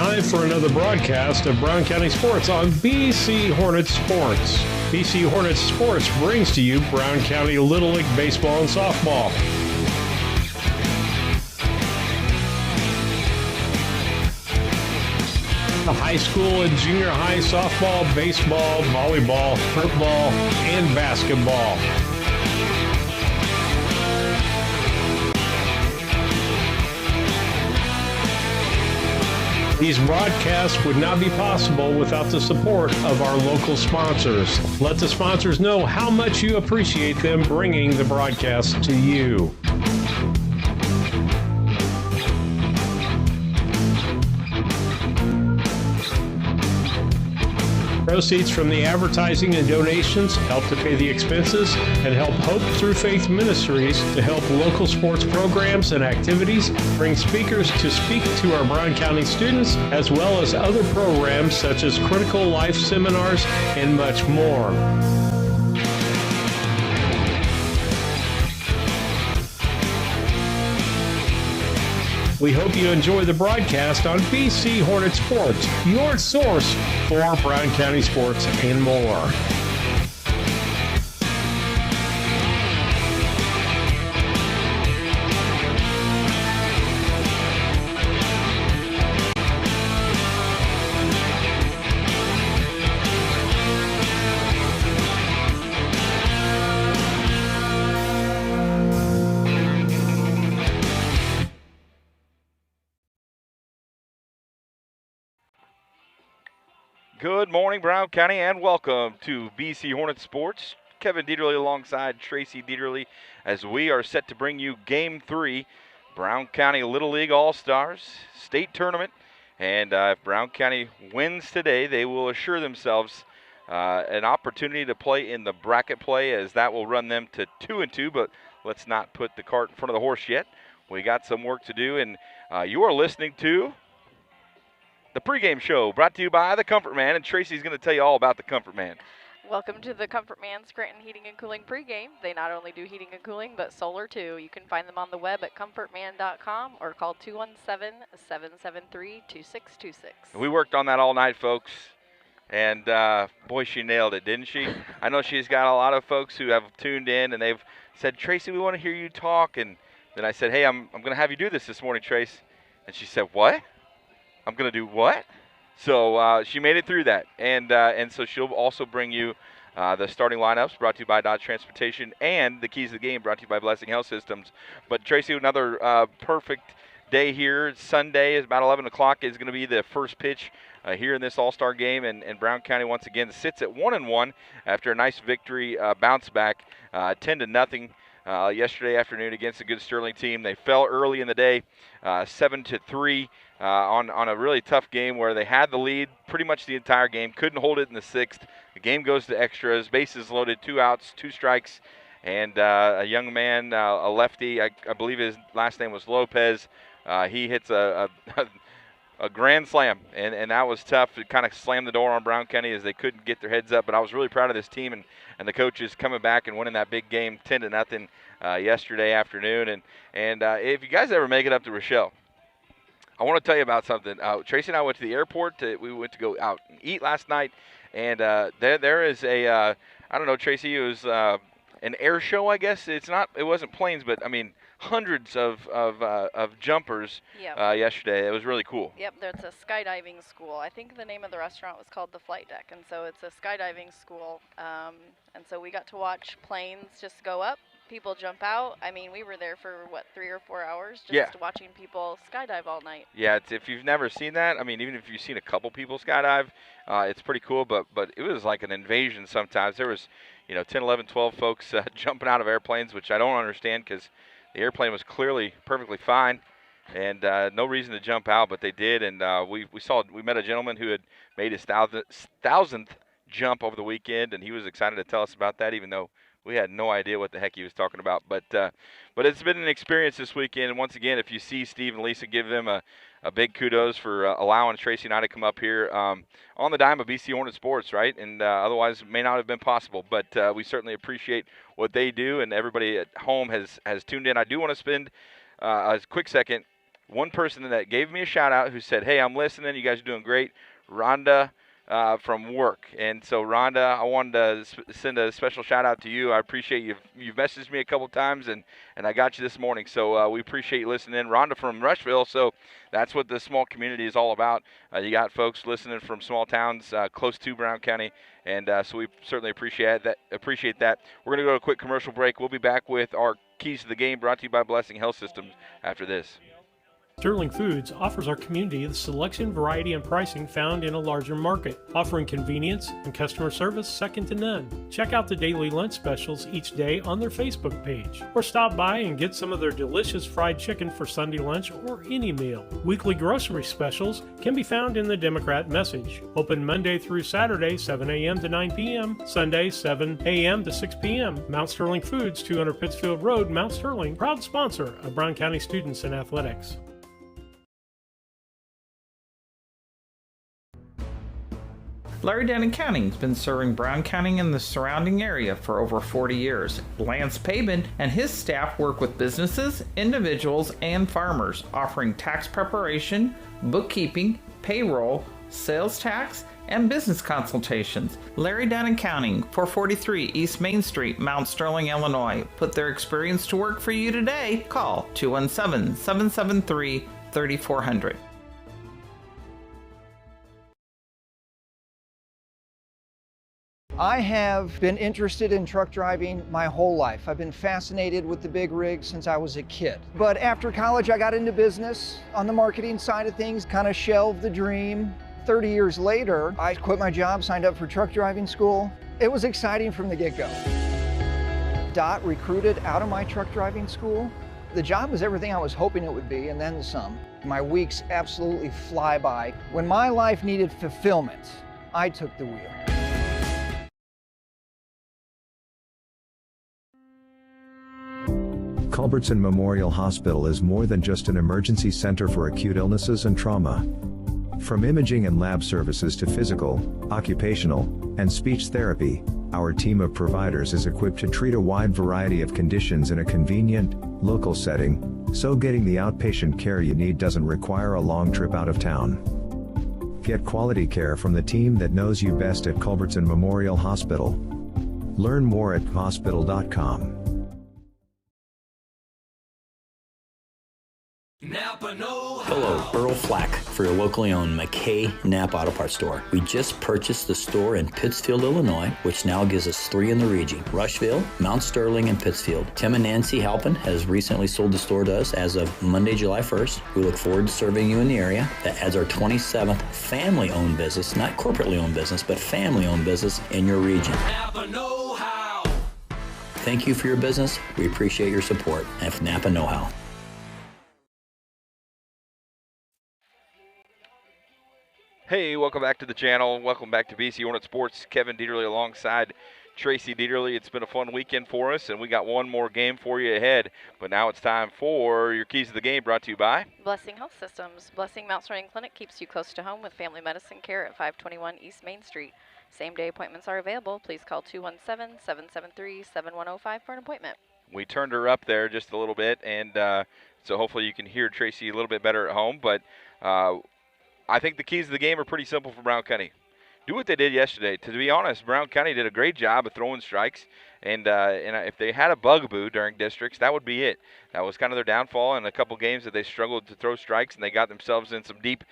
time for another broadcast of Brown County Sports on BC Hornets Sports. BC Hornets Sports brings to you Brown County Little League Baseball and Softball. The high school and junior high softball, baseball, volleyball, football, and basketball. These broadcasts would not be possible without the support of our local sponsors. Let the sponsors know how much you appreciate them bringing the broadcast to you. Proceeds from the advertising and donations help to pay the expenses and help Hope Through Faith Ministries to help local sports programs and activities, bring speakers to speak to our Brown County students, as well as other programs such as critical life seminars and much more. We hope you enjoy the broadcast on BC Hornet Sports, your source for Brown County sports and more. Good morning, Brown County, and welcome to BC Hornet Sports. Kevin Dieterle alongside Tracy Dieterle as we are set to bring you Game 3, Brown County Little League All-Stars State Tournament. And if Brown County wins today, they will assure themselves an opportunity to play in the bracket play, as that will run them to 2-2. But let's not put the cart in front of the horse yet. We got some work to do, and you are listening to the Pregame Show, brought to you by the Comfort Man, and Tracy's going to tell you all about the Comfort Man. Welcome to the Comfort Man Scranton Heating and Cooling Pregame. They not only do heating and cooling, but solar too. You can find them on the web at comfortman.com or call 217-773-2626. We worked on that all night, folks, and boy, she nailed it, didn't she? I know she's got a lot of folks who have tuned in, and they've said, Tracy, we want to hear you talk. And then I said, hey, I'm going to have you do this morning, Trace. And she said, what? I'm going to do what? So she made it through that. And so she'll also bring you the starting lineups, brought to you by Dodge Transportation, and the keys of the game, brought to you by Blessing Health Systems. But, Tracy, another perfect day here. Sunday is about 11 o'clock is going to be the first pitch here in this All-Star game. And Brown County, once again, sits at 1-1 after a nice victory, bounce back 10-0. Yesterday afternoon against a good Sterling team. They fell early in the day, 7-3 on a really tough game where they had the lead pretty much the entire game, couldn't hold it in the sixth. The game goes to extras, bases loaded, 2 outs, 2 strikes, and a young man, a lefty, I believe his last name was Lopez, he hits a grand slam, and that was tough. It kind of slammed the door on Brown County as they couldn't get their heads up. But I was really proud of this team and the coaches coming back and winning that big game 10-0 yesterday afternoon. And if you guys ever make it up to Rochelle, I want to tell you about something. Tracy and I went to the airport. We went to go out and eat last night, and there is a I don't know, Tracy. It was an air show, I guess. It wasn't planes, but I mean, hundreds of jumpers yesterday. It was really cool. Yep, there's a skydiving school. I think the name of the restaurant was called the Flight Deck, and so it's a skydiving school. And so we got to watch planes just go up, people jump out. I mean, we were there for 3 or 4 hours just watching people skydive all night. Yeah, if you've never seen that, I mean, even if you've seen a couple people skydive, it's pretty cool. But it was like an invasion sometimes. There was 10, 11, 12 folks jumping out of airplanes, which I don't understand because the airplane was clearly perfectly fine and no reason to jump out, but they did. And we met a gentleman who had made his thousandth jump over the weekend, and he was excited to tell us about that, even though we had no idea what the heck he was talking about. But it's been an experience this weekend. And once again, if you see Steve and Lisa, give them a big kudos for allowing Tracy and I to come up here on the dime of BC Hornet Sports, right? And otherwise it may not have been possible. But we certainly appreciate what they do, and everybody at home has tuned in. I do want to spend a quick second one person that gave me a shout out who said, hey, I'm listening. You guys are doing great. Rhonda from work. And so, Rhonda, I wanted to send a special shout out to you. I appreciate you've messaged me a couple times, and I got you this morning. So we appreciate you listening. Rhonda from Rushville. So that's what the small community is all about. You got folks listening from small towns close to Brown County, and so we certainly appreciate that. We're going to go to a quick commercial break. We'll be back with our keys to the game, brought to you by Blessing Health Systems after this. Sterling Foods offers our community the selection, variety, and pricing found in a larger market, offering convenience and customer service second to none. Check out the daily lunch specials each day on their Facebook page, or stop by and get some of their delicious fried chicken for Sunday lunch or any meal. Weekly grocery specials can be found in the Democrat Message. Open Monday through Saturday, 7 a.m. to 9 p.m., Sunday, 7 a.m. to 6 p.m. Mount Sterling Foods, 200 Pittsfield Road, Mount Sterling, proud sponsor of Brown County students in athletics. Larry Denton Accounting has been serving Brown County and the surrounding area for over 40 years. Lance Pabin and his staff work with businesses, individuals, and farmers, offering tax preparation, bookkeeping, payroll, sales tax, and business consultations. Larry Denton Accounting, 443 East Main Street, Mount Sterling, Illinois. Put their experience to work for you today. Call 217-773-3400. I have been interested in truck driving my whole life. I've been fascinated with the big rig since I was a kid. But after college, I got into business on the marketing side of things, kind of shelved the dream. 30 years later, I quit my job, signed up for truck driving school. It was exciting from the get-go. Dot recruited out of my truck driving school. The job was everything I was hoping it would be, and then some. My weeks absolutely fly by. When my life needed fulfillment, I took the wheel. Culbertson Memorial Hospital is more than just an emergency center for acute illnesses and trauma. From imaging and lab services to physical, occupational, and speech therapy, our team of providers is equipped to treat a wide variety of conditions in a convenient, local setting, so getting the outpatient care you need doesn't require a long trip out of town. Get quality care from the team that knows you best at Culbertson Memorial Hospital. Learn more at hospital.com. Hello, Earl Flack for your locally owned McKay Napa Auto Parts store. We just purchased the store in Pittsfield, Illinois, which now gives us 3 in the region: Rushville, Mount Sterling, and Pittsfield. Tim and Nancy Halpin has recently sold the store to us as of Monday, July 1st. We look forward to serving you in the area. That adds our 27th family-owned business, not corporately owned business, but family-owned business in your region. Napa know-how. Thank you for your business. We appreciate your support. And Napa know-how. Hey, welcome back to the channel. Welcome back to BC Hornet Sports. Kevin Dieterle alongside Tracy Dieterle. It's been a fun weekend for us, and we got one more game for you ahead. But now it's time for your keys to the game, brought to you by Blessing Health Systems. Blessing Mount Sterling Clinic keeps you close to home with family medicine care at 521 East Main Street. Same-day appointments are available. Please call 217-773-7105 for an appointment. We turned her up there just a little bit, and so hopefully you can hear Tracy a little bit better at home. But I think the keys to the game are pretty simple for Brown County. Do what they did yesterday. To be honest, Brown County did a great job of throwing strikes, and if they had a bugaboo during districts, that would be it. That was kind of their downfall in a couple games that they struggled to throw strikes, and they got themselves in some deep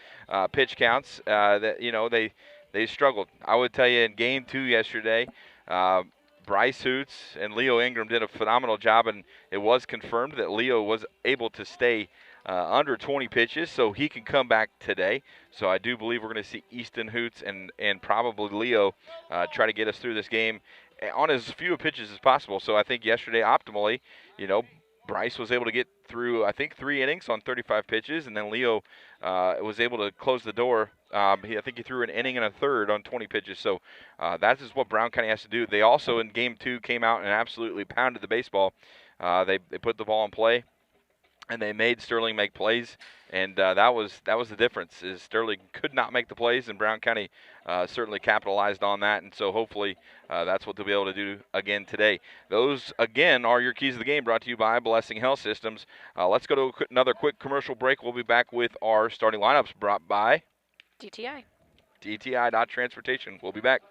pitch counts that they struggled. I would tell you in Game 2 yesterday, Bryce Hoots and Leo Ingram did a phenomenal job, and it was confirmed that Leo was able to stay under 20 pitches, so he can come back today. So I do believe we're going to see Easton Hoots and probably Leo try to get us through this game on as few pitches as possible. So I think yesterday, optimally, Bryce was able to get through, I think, 3 innings on 35 pitches, and then Leo was able to close the door. I think he threw an inning and a third on 20 pitches. So that is what Brown County has to do. They also, in Game 2, came out and absolutely pounded the baseball. They put the ball in play. and they made Sterling make plays, and that was the difference. Is Sterling could not make the plays, and Brown County certainly capitalized on that, and so hopefully that's what they'll be able to do again today. Those again are your keys of the game, brought to you by Blessing Health Systems. Let's go to another quick commercial break. We'll be back with our starting lineups brought by DTI. DTI.Transportation. We'll be back.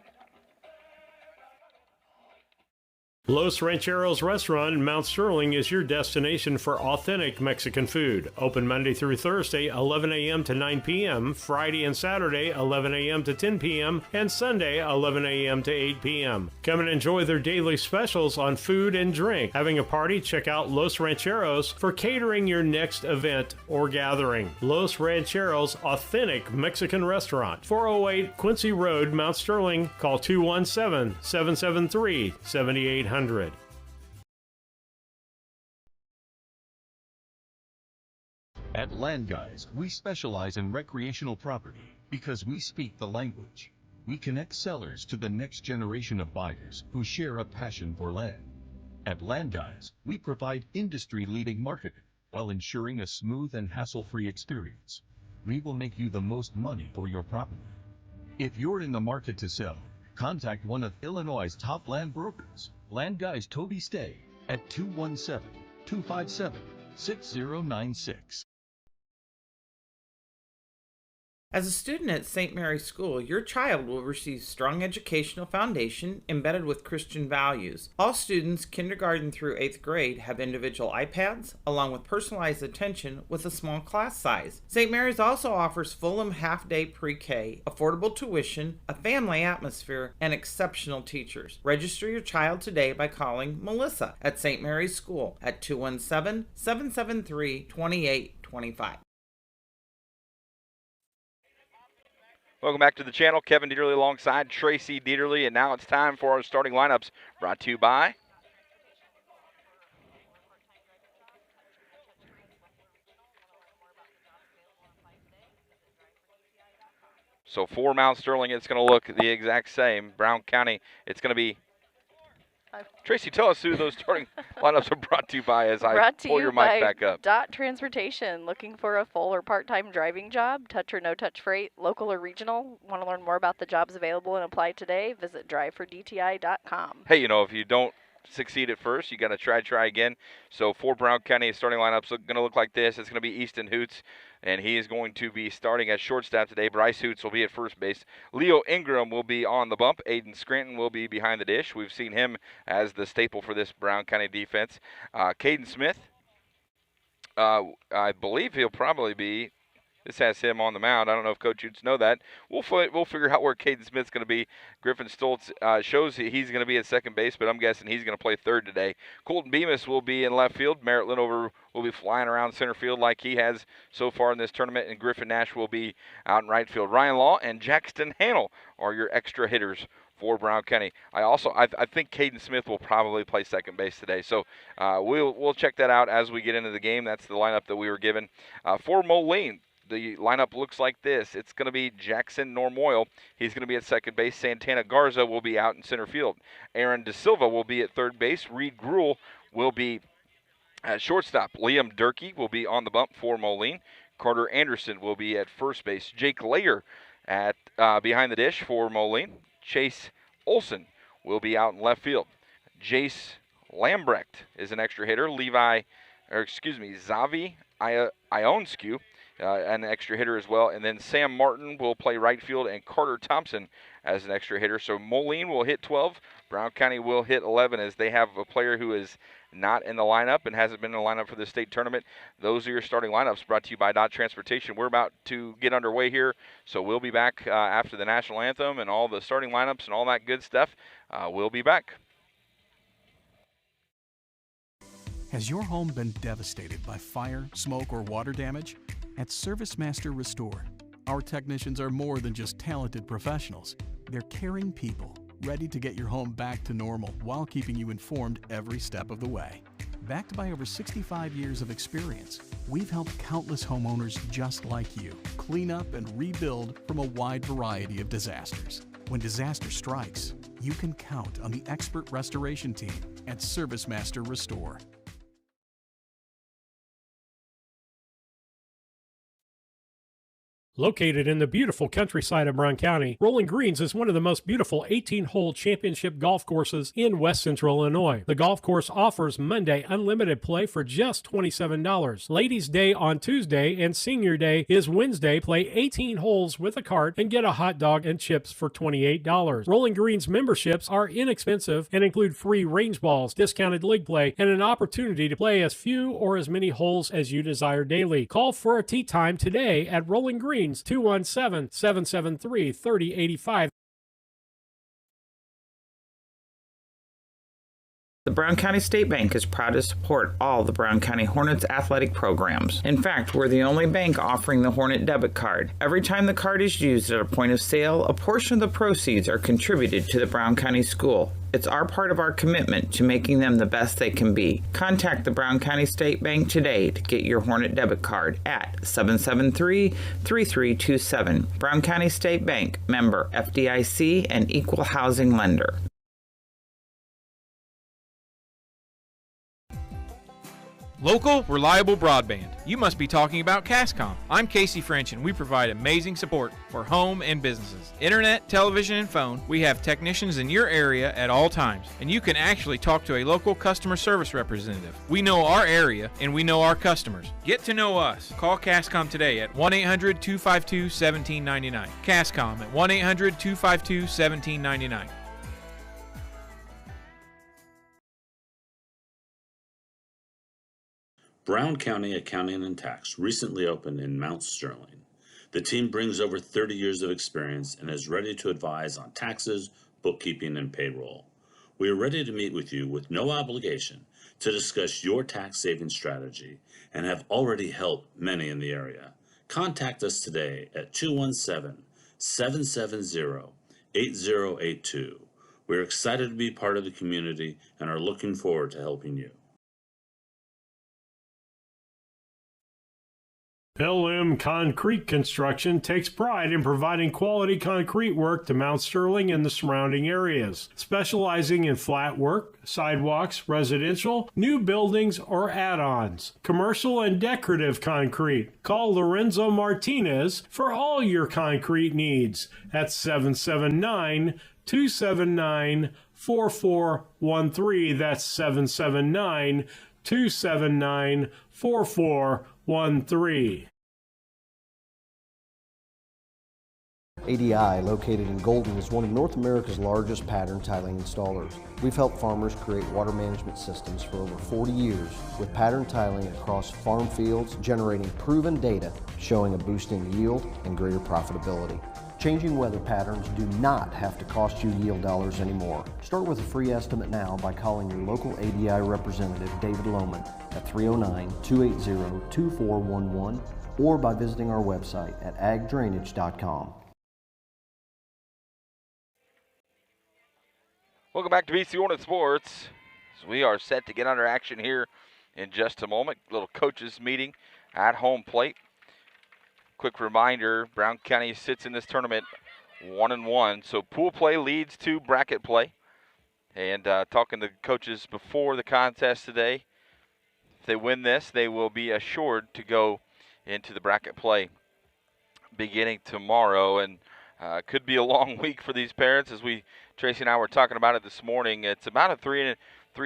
Los Rancheros Restaurant in Mount Sterling is your destination for authentic Mexican food. Open Monday through Thursday, 11 a.m. to 9 p.m., Friday and Saturday, 11 a.m. to 10 p.m., and Sunday, 11 a.m. to 8 p.m. Come and enjoy their daily specials on food and drink. Having a party? Check out Los Rancheros for catering your next event or gathering. Los Rancheros Authentic Mexican Restaurant, 408 Quincy Road, Mount Sterling. Call 217-773-7800. At Land Guys, we specialize in recreational property because we speak the language. We connect sellers to the next generation of buyers who share a passion for land. At Land Guys, we provide industry-leading marketing while ensuring a smooth and hassle-free experience. We will make you the most money for your property. If you're in the market to sell, contact one of Illinois' top land brokers, Land Guys Toby Stay, at 217-257-6096. As a student at St. Mary's School, your child will receive strong educational foundation embedded with Christian values. All students, kindergarten through 8th grade, have individual iPads, along with personalized attention with a small class size. St. Mary's also offers Fulham half-day pre-K, affordable tuition, a family atmosphere, and exceptional teachers. Register your child today by calling Melissa at St. Mary's School at 217-773-2825. Welcome back to the channel. Kevin Dieterle alongside Tracy Dieterle, and now it's time for our starting lineups brought to you by So for Mount Sterling, it's going to look the exact same. Brown County, it's going to be Tracy, tell us who those starting lineups are brought to you by as I pull your mic back up. Dot Transportation. Looking for a full or part-time driving job? Touch or no-touch freight, local or regional? Want to learn more about the jobs available and apply today? Visit drivefordti.com. Hey, if you don't succeed at first, you got to try again. So for Brown County, starting lineups going to look like this. It's going to be Easton Hoots, and he is going to be starting at shortstop today. Bryce Hoots will be at first base. Leo Ingram will be on the bump. Aiden Scranton will be behind the dish. We've seen him as the staple for this Brown County defense. Caden Smith, I believe he'll probably be. This has him on the mound. I don't know if Coach Hoots know that. We'll figure out where Caden Smith's going to be. Griffin Stoltz shows he's going to be at second base, but I'm guessing he's going to play third today. Colton Bemis will be in left field. Merritt Linover will be flying around center field like he has so far in this tournament, and Griffin Nash will be out in right field. Ryan Law and Jackson Hannell are your extra hitters for Brown County. I think Caden Smith will probably play second base today, so we'll check that out as we get into the game. That's the lineup that we were given. For Moline, the lineup looks like this. It's going to be Jackson Normoyle. He's going to be at second base. Santana Garza will be out in center field. Aaron De Silva will be at third base. Reed Gruhl will be at shortstop. Liam Durkee will be on the bump for Moline. Carter Anderson will be at first base. Jake Layer at behind the dish for Moline. Chase Olson will be out in left field. Jace Lambrecht is an extra hitter. Zavi Ionscu, an extra hitter as well. And then Sam Martin will play right field, and Carter Thompson as an extra hitter. So Moline will hit 12. Brown County will hit 11 as they have a player who is not in the lineup and hasn't been in the lineup for the state tournament. Those are your starting lineups brought to you by Dot Transportation. We're about to get underway here, so we'll be back after the national anthem and all the starting lineups and all that good stuff. We'll be back. Has your home been devastated by fire, smoke, or water damage? At ServiceMaster Restore, our technicians are more than just talented professionals. They're caring people, ready to get your home back to normal while keeping you informed every step of the way. Backed by over 65 years of experience, we've helped countless homeowners just like you clean up and rebuild from a wide variety of disasters. When disaster strikes, you can count on the expert restoration team at ServiceMaster Restore. Located in the beautiful countryside of Brown County, Rolling Greens is one of the most beautiful 18-hole championship golf courses in west central Illinois. The golf course offers Monday unlimited play for just $27. Ladies' Day on Tuesday and Senior Day is Wednesday. Play 18 holes with a cart and get a hot dog and chips for $28. Rolling Greens memberships are inexpensive and include free range balls, discounted league play, and an opportunity to play as few or as many holes as you desire daily. Call for a tee time today at Rolling Greens, 217-773-3085. The Brown County State Bank is proud to support all the Brown County Hornets athletic programs. In fact, we're the only bank offering the Hornet debit card. Every time the card is used at a point of sale, a portion of the proceeds are contributed to the Brown County School. It's our part of our commitment to making them the best they can be. Contact the Brown County State Bank today to get your Hornet debit card at 773-3327. Brown County State Bank, member FDIC and equal housing lender. Local, reliable broadband. You must be talking about Cascom. I'm Casey French, and we provide amazing support for home and businesses. Internet, television, and phone. We have technicians in your area at all times, and you can actually talk to a local customer service representative. We know our area, and we know our customers. Get to know us. Call Cascom today at 1-800-252-1799. Cascom at 1-800-252-1799. Brown County Accounting and Tax recently opened in Mount Sterling. The team brings over 30 years of experience and is ready to advise on taxes, bookkeeping, and payroll. We are ready to meet with you with no obligation to discuss your tax saving strategy and have already helped many in the area. Contact us today at 217-770-8082. We're excited to be part of the community and are looking forward to helping you. LM Concrete Construction takes pride in providing quality concrete work to Mount Sterling and the surrounding areas, specializing in flat work, sidewalks, residential, new buildings, or add-ons, commercial and decorative concrete. Call Lorenzo Martinez for all your concrete needs at 779-279-4413. That's 779-279-4413. ADI, located in Golden, is one of North America's largest pattern tiling installers. We've helped farmers create water management systems for over 40 years with pattern tiling across farm fields, generating proven data showing a boost in yield and greater profitability. Changing weather patterns do not have to cost you yield dollars anymore. Start with a free estimate now by calling your local ADI representative, David Lohman, at 309-280-2411 or by visiting our website at agdrainage.com. Welcome back to BC Hornet Sports. So we are set to get under action here in just a moment. Little coaches meeting at home plate. Quick reminder, Brown County sits in this tournament 1-1. So pool play leads to bracket play. And talking to coaches before the contest today, if they win this, they will be assured to go into the bracket play beginning tomorrow. And could be a long week for these parents. As Tracy and I were talking about it this morning, it's about a 3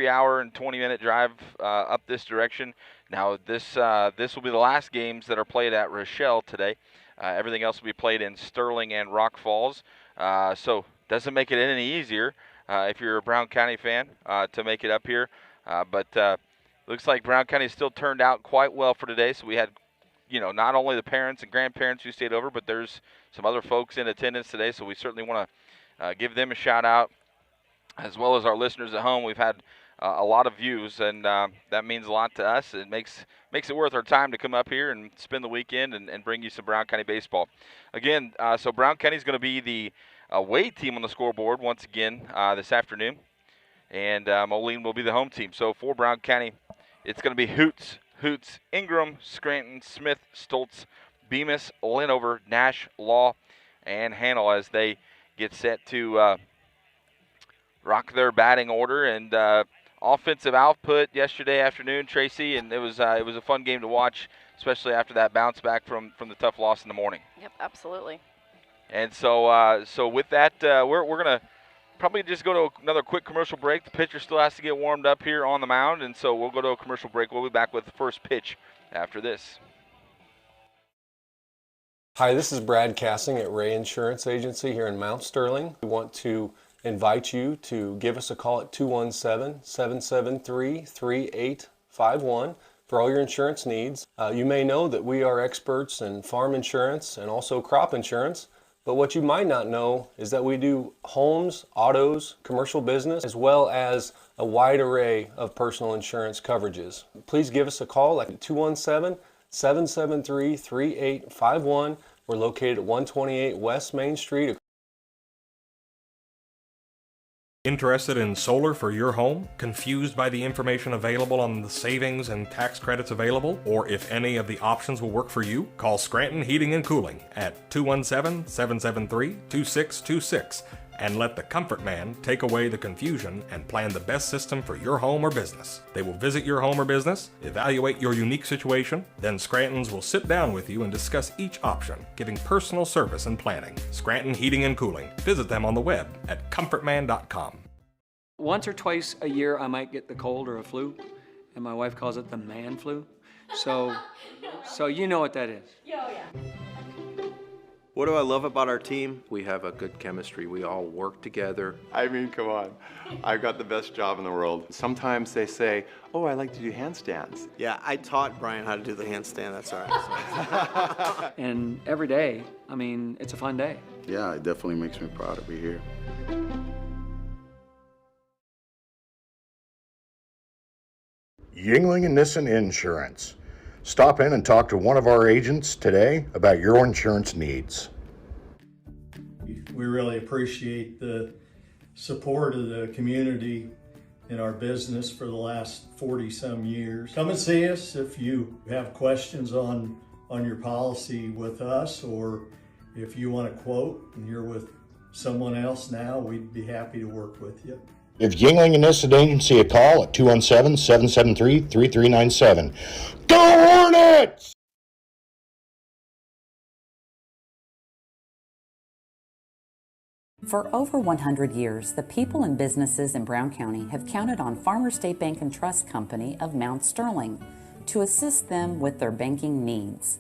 hour and 20-minute drive up this direction. Now this will be the last games that are played at Rochelle today. Everything else will be played in Sterling and Rock Falls. So doesn't make it any easier if you're a Brown County fan to make it up here. But looks like Brown County still turned out quite well for today. So we had, not only the parents and grandparents who stayed over, but there's some other folks in attendance today. So we certainly want to give them a shout out, as well as our listeners at home. We've had a lot of views, and that means a lot to us. It makes it worth our time to come up here and spend the weekend and bring you some Brown County baseball. Again, so Brown County is going to be the away team on the scoreboard once again this afternoon, and Moline will be the home team. So for Brown County, it's going to be Hoots, Ingram, Scranton, Smith, Stoltz, Bemis, Linover, Nash, Law, and Hannell as they get set to rock their batting order. And offensive output yesterday afternoon, Tracy, and it was a fun game to watch, especially after that bounce back from the tough loss in the morning. Yep, absolutely. And so with that, we're going to probably just go to another quick commercial break. The pitcher still has to get warmed up here on the mound, and so we'll go to a commercial break. We'll be back with the first pitch after this. Hi, this is Brad Cassing at Ray Insurance Agency here in Mount Sterling. We want to invite you to give us a call at 217-773-3851 for all your insurance needs. You may know that we are experts in farm insurance and also crop insurance, but what you might not know is that we do homes, autos, commercial business, as well as a wide array of personal insurance coverages. Please give us a call at 217-773-3851. We're located at 128 West Main Street. Interested in solar for your home? Confused by the information available on the savings and tax credits available? Or if any of the options will work for you? Call Scranton Heating and Cooling at 217-773-2626 and let the Comfort Man take away the confusion and plan the best system for your home or business. They will visit your home or business, evaluate your unique situation, then Scranton's will sit down with you and discuss each option, giving personal service and planning. Scranton Heating and Cooling. Visit them on the web at comfortman.com. Once or twice a year I might get the cold or a flu, and my wife calls it the man flu. So you know what that is. Yeah. What do I love about our team? We have a good chemistry. We all work together. I mean, come on. I've got the best job in the world. Sometimes they say, oh, I like to do handstands. Yeah, I taught Brian how to do the handstand. That's all right. And every day, I mean, it's a fun day. Yeah, it definitely makes me proud to be here. Yingling and Nissen Insurance. Stop in and talk to one of our agents today about your insurance needs. We really appreciate the support of the community in our business for the last 40-some years. Come and see us if you have questions on your policy with us, or if you want a quote and you're with someone else now, we'd be happy to work with you. Give Yingling and Nissen Agency a call at 217-773-3397. Go Hornets! For over 100 years, the people and businesses in Brown County have counted on Farmers State Bank and Trust Company of Mount Sterling to assist them with their banking needs.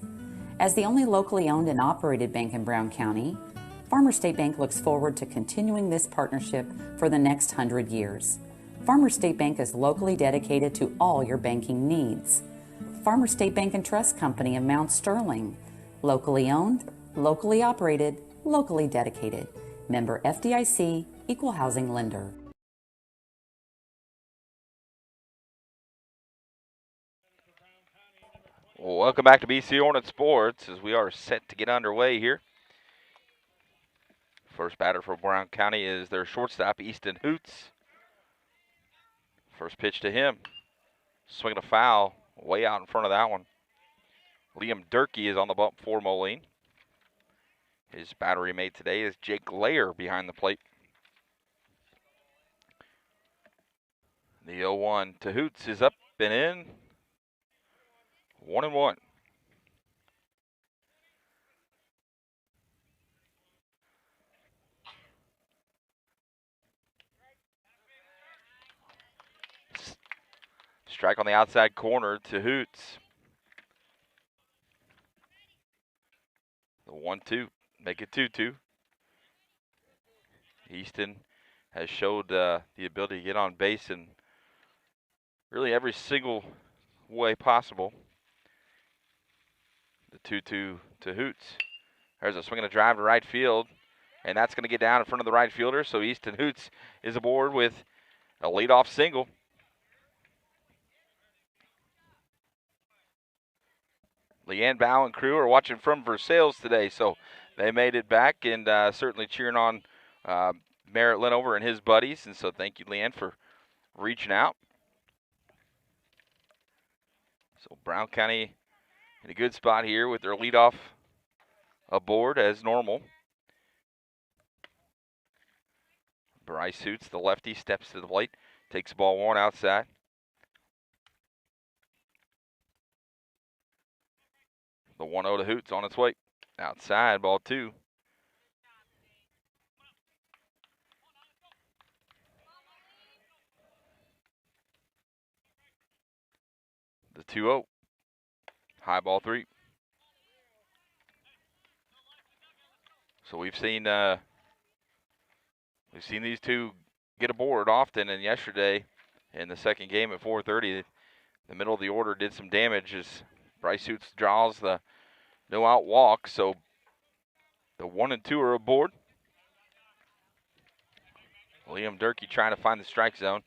As the only locally owned and operated bank in Brown County, Farmers State Bank looks forward to continuing this partnership for the next 100 years. Farmers State Bank is locally dedicated to all your banking needs. Farmers State Bank and Trust Company of Mount Sterling, locally owned, locally operated, locally dedicated. Member FDIC, Equal Housing Lender. Well, welcome back to BC Hornet Sports as we are set to get underway here. First batter for Brown County is their shortstop, Easton Hoots. First pitch to him. Swinging a foul way out in front of that one. Liam Durkee is on the bump for Moline. His battery mate today is Jake Lair behind the plate. The 0-1 to Hoots is up and in. 1-1. Strike on the outside corner to Hoots. The 1-2, make it 2-2. Easton has showed the ability to get on base in really every single way possible. The 2-2 to Hoots. There's a swing and a drive to right field, and that's going to get down in front of the right fielder. So Easton Hoots is aboard with a leadoff single. Leanne Bow and crew are watching from Versailles today, so they made it back, and certainly cheering on Merritt Linover and his buddies. And so thank you, Leanne, for reaching out. So Brown County in a good spot here with their leadoff aboard as normal. Bryce Hoots, the lefty, steps to the plate, Takes ball one outside. The 1-0 to Hoots on its way. Outside, ball two. The 2-0. High ball three. So we've seen these two get aboard often, and yesterday in the second game at 4:30, the middle of the order did some damage as Bryce Hoots draws the no out walk. So the 1 and 2 are aboard. Liam Durkee trying to find the strike zone.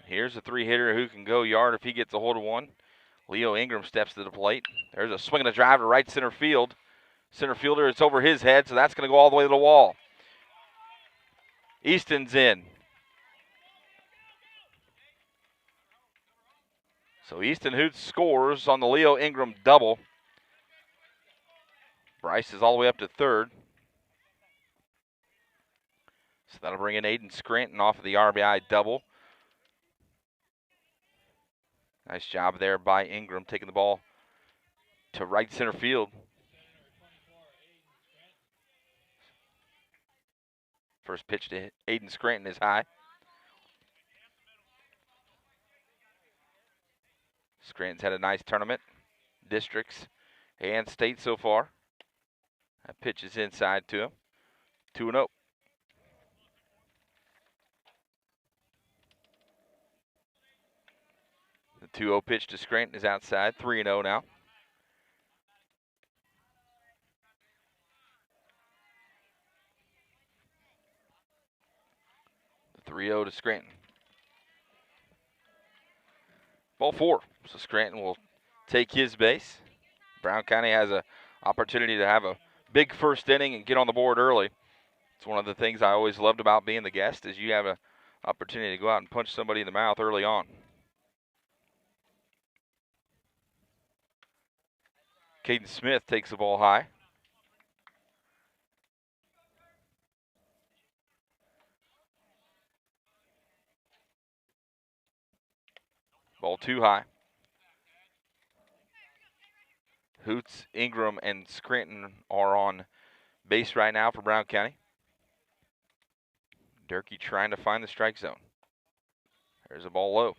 Here's a three-hitter who can go yard if he gets a hold of one. Leo Ingram steps to the plate. There's a swing and a drive to right center field. Center fielder, it's over his head, so that's going to go all the way to the wall. Easton's in. So Easton Hoots scores on the Leo Ingram double. Bryce is all the way up to third. So that'll bring in Aiden Scranton off of the RBI double. Nice job there by Ingram, taking the ball to right center field. First pitch to Aiden Scranton is high. Scranton's had a nice tournament, districts and state so far. That pitch is inside to him. 2-0. The 2-0 pitch to Scranton is outside. 3-0 now. The 3-0 to Scranton. Ball four. So Scranton will take his base. Brown County has an opportunity to have a big first inning and get on the board early. It's one of the things I always loved about being the guest is you have an opportunity to go out and punch somebody in the mouth early on. Caden Smith takes the ball high. Ball too high. Hoots, Ingram, and Scranton are on base right now for Brown County. Durkee trying to find the strike zone. There's a ball low.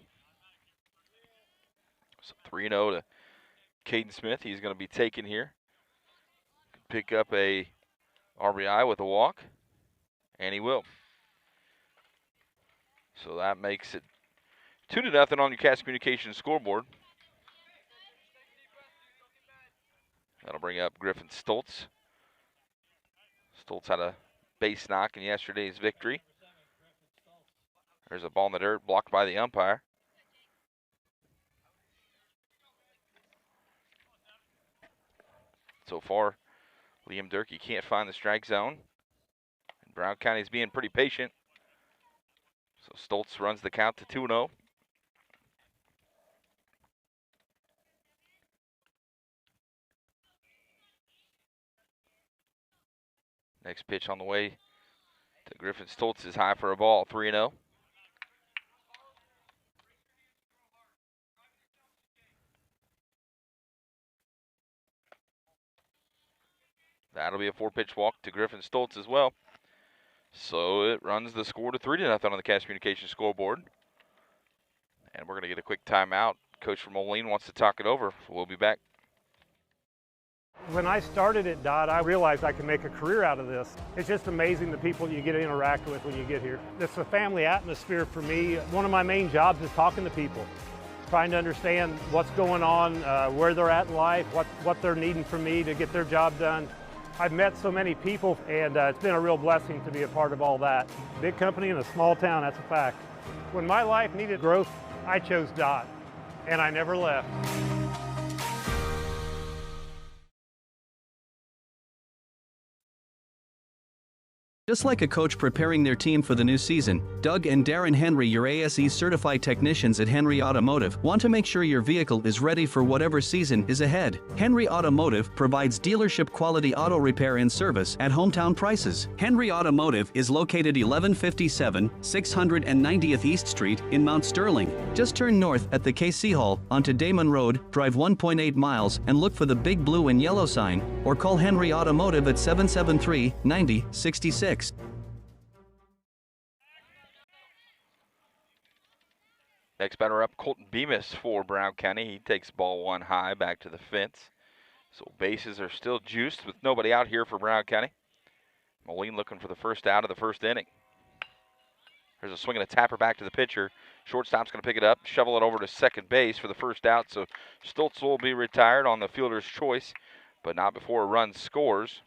So 3-0 to Caden Smith. He's going to be taken here. Pick up a RBI with a walk, and he will. So that makes it 2-0 on your Cass Communications scoreboard. That'll bring up Griffin Stoltz. Stoltz had a base knock in yesterday's victory. There's a ball in the dirt blocked by the umpire. So far, Liam Durkee can't find the strike zone. Brown County's being pretty patient. So Stoltz runs the count to 2-0. Next pitch on the way to Griffin Stoltz is high for a ball, 3-0. That'll be a 4-pitch walk to Griffin Stoltz as well. So it runs the score to 3-0 on the Cass Communications scoreboard. And we're going to get a quick timeout. Coach from Moline wants to talk it over. We'll be back. When I started at DOT, I realized I could make a career out of this. It's just amazing the people you get to interact with when you get here. It's a family atmosphere for me. One of my main jobs is talking to people, trying to understand what's going on, where they're at in life, what they're needing from me to get their job done. I've met so many people, and it's been a real blessing to be a part of all that. Big company in a small town, that's a fact. When my life needed growth, I chose DOT, and I never left. Just like a coach preparing their team for the new season, Doug and Darren Henry, your ASE certified technicians at Henry Automotive, want to make sure your vehicle is ready for whatever season is ahead. Henry Automotive provides dealership quality auto repair and service at hometown prices. Henry Automotive is located 1157 690th East Street in Mount Sterling. Just turn north at the KC Hall onto Damon Road, drive 1.8 miles, and look for the big blue and yellow sign, or call Henry Automotive at 773-9066. Next batter up, Colton Bemis for Brown County. He takes ball one high back to the fence. So bases are still juiced with nobody out here for Brown County. Moline looking for the first out of the first inning. There's a swing and a tapper back to the pitcher. Shortstop's going to pick it up, shovel it over to second base for the first out. So Stoltz will be retired on the fielder's choice, but not before a run scores.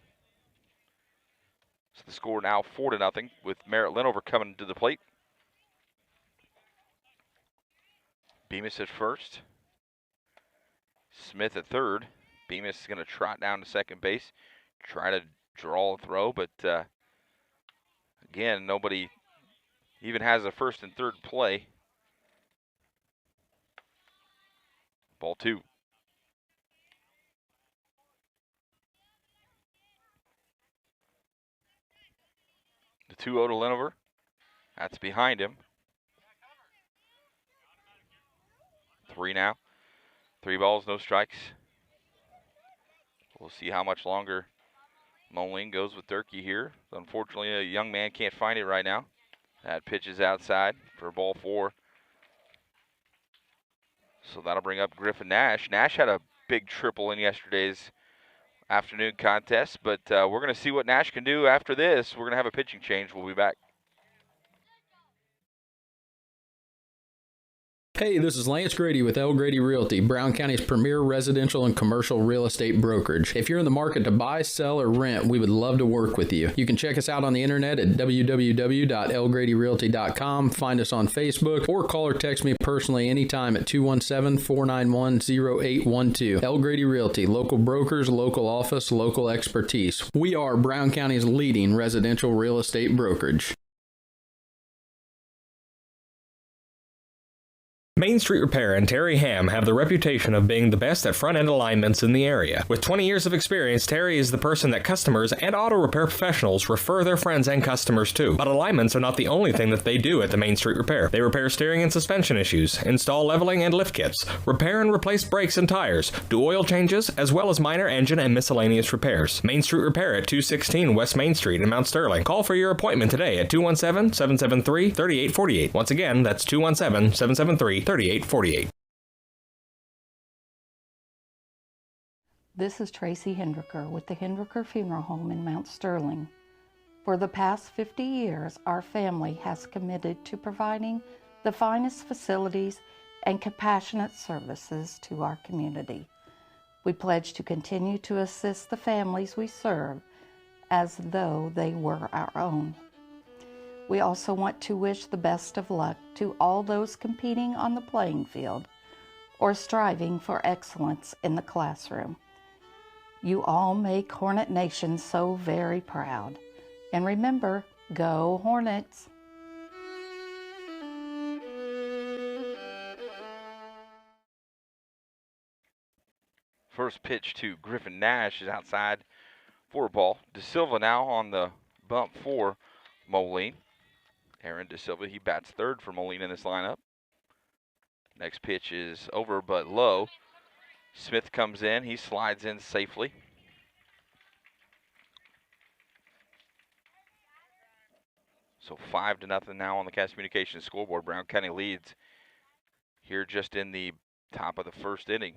So the score now 4-0 with Merritt Linover coming to the plate. Bemis at first. Smith at third. Bemis is going to trot down to second base, try to draw a throw, but again, nobody even has a first and third play. Ball two. The 2-0 to Linover. That's behind him. 3 now. 3 balls, no strikes. We'll see how much longer Moline goes with Durkee here. Unfortunately, a young man can't find it right now. That pitch is outside for ball 4. So that'll bring up Griffin Nash. Nash had a big triple in yesterday's afternoon contest, but we're going to see what Nash can do after this. We're going to have a pitching change. We'll be back. Hey, this is Lance Grady with L. Grady Realty, Brown County's premier residential and commercial real estate brokerage. If you're in the market to buy, sell, or rent, we would love to work with you. You can check us out on the internet at www.lgradyrealty.com, find us on Facebook, or call or text me personally anytime at 217-491-0812. L. Grady Realty, local brokers, local office, local expertise. We are Brown County's leading residential real estate brokerage. Main Street Repair and Terry Ham have the reputation of being the best at front-end alignments in the area. With 20 years of experience, Terry is the person that customers and auto repair professionals refer their friends and customers to. But alignments are not the only thing that they do at the Main Street Repair. They repair steering and suspension issues, install leveling and lift kits, repair and replace brakes and tires, do oil changes, as well as minor engine and miscellaneous repairs. Main Street Repair at 216 West Main Street in Mount Sterling. Call for your appointment today at 217-773-3848. Once again, that's 217-773-3848. This is Tracy Hendricker with the Hendricker Funeral Home in Mount Sterling. For the past 50 years, our family has committed to providing the finest facilities and compassionate services to our community. We pledge to continue to assist the families we serve as though they were our own. We also want to wish the best of luck to all those competing on the playing field or striving for excellence in the classroom. You all make Hornet Nation so very proud. And remember, go Hornets! First pitch to Griffin Nash is outside for a ball. De Silva now on the bump for Moline. Aaron De Silva, he bats third for Moline in this lineup. Next pitch is over but low. Smith comes in, he slides in safely. So 5-0 now on the Cass Communications scoreboard. Brown County leads here just in the top of the first inning.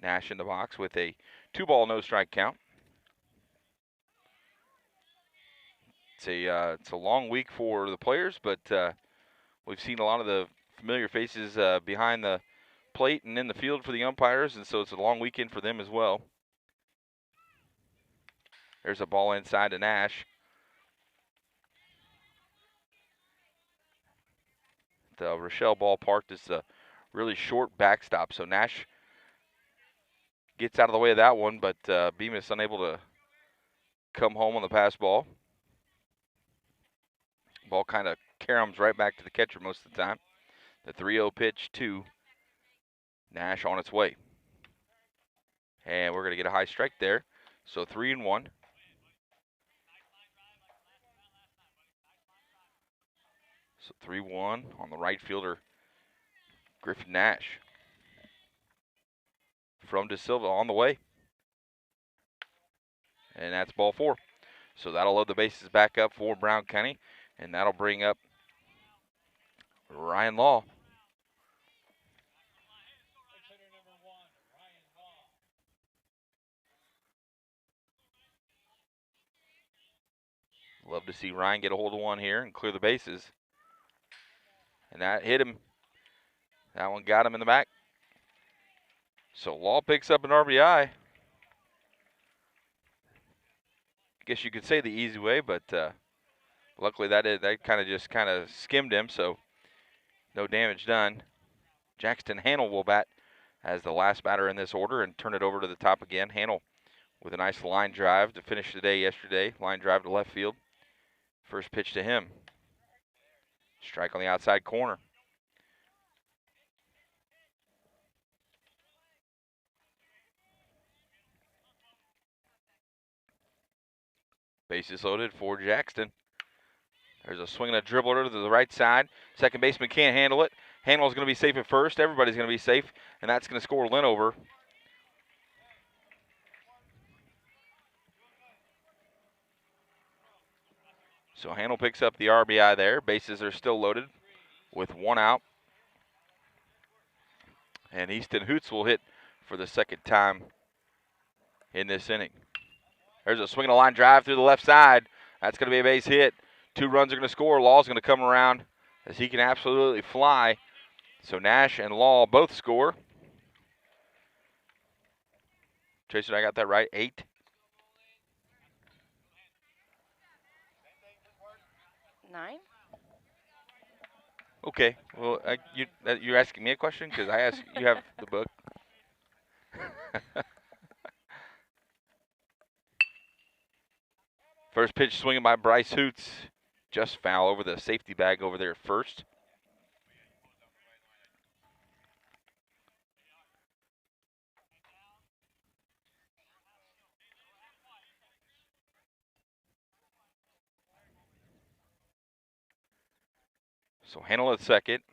Nash in the box with a 2-ball, no-strike count. It's a long week for the players, but we've seen a lot of the familiar faces behind the plate and in the field for the umpires, and so it's a long weekend for them as well. There's a ball inside to Nash. The Rochelle Ballpark is a really short backstop, so Nash gets out of the way of that one, but Bemis unable to come home on the pass ball. Ball kind of caroms right back to the catcher most of the time. The 3-0 pitch to Nash on its way. And we're going to get a high strike there. So 3-1. So 3-1 on the right fielder, Griffin Nash. From De Silva on the way. And that's ball 4. So that'll load the bases back up for Brown County. And that'll bring up Ryan Law. Love to see Ryan get a hold of one here and clear the bases. And that hit him. That one got him in the back. So Law picks up an RBI. I guess you could say the easy way, but luckily that kind of skimmed him, so no damage done. Jackson Hannell will bat as the last batter in this order and turn it over to the top again. Hannell with a nice line drive to finish the day yesterday. Line drive to left field. First pitch to him. Strike on the outside corner. Bases loaded for Jackson. There's a swing and a dribbler to the right side. Second baseman can't handle it. Hannell's going to be safe at first. Everybody's going to be safe, and that's going to score Lynn over. So Hannell picks up the RBI there. Bases are still loaded with one out. And Easton Hoots will hit for the second time in this inning. There's a swing and a line drive through the left side. That's going to be a base hit. 2 runs are going to score. Law's going to come around as he can absolutely fly. So Nash and Law both score. Tracy, I got that right? 8. Nine. Okay. Well, you're asking me a question because I asked you have the book. First pitch swinging by Bryce Hoots. Just foul over the safety bag over there at first. So Hannell at second.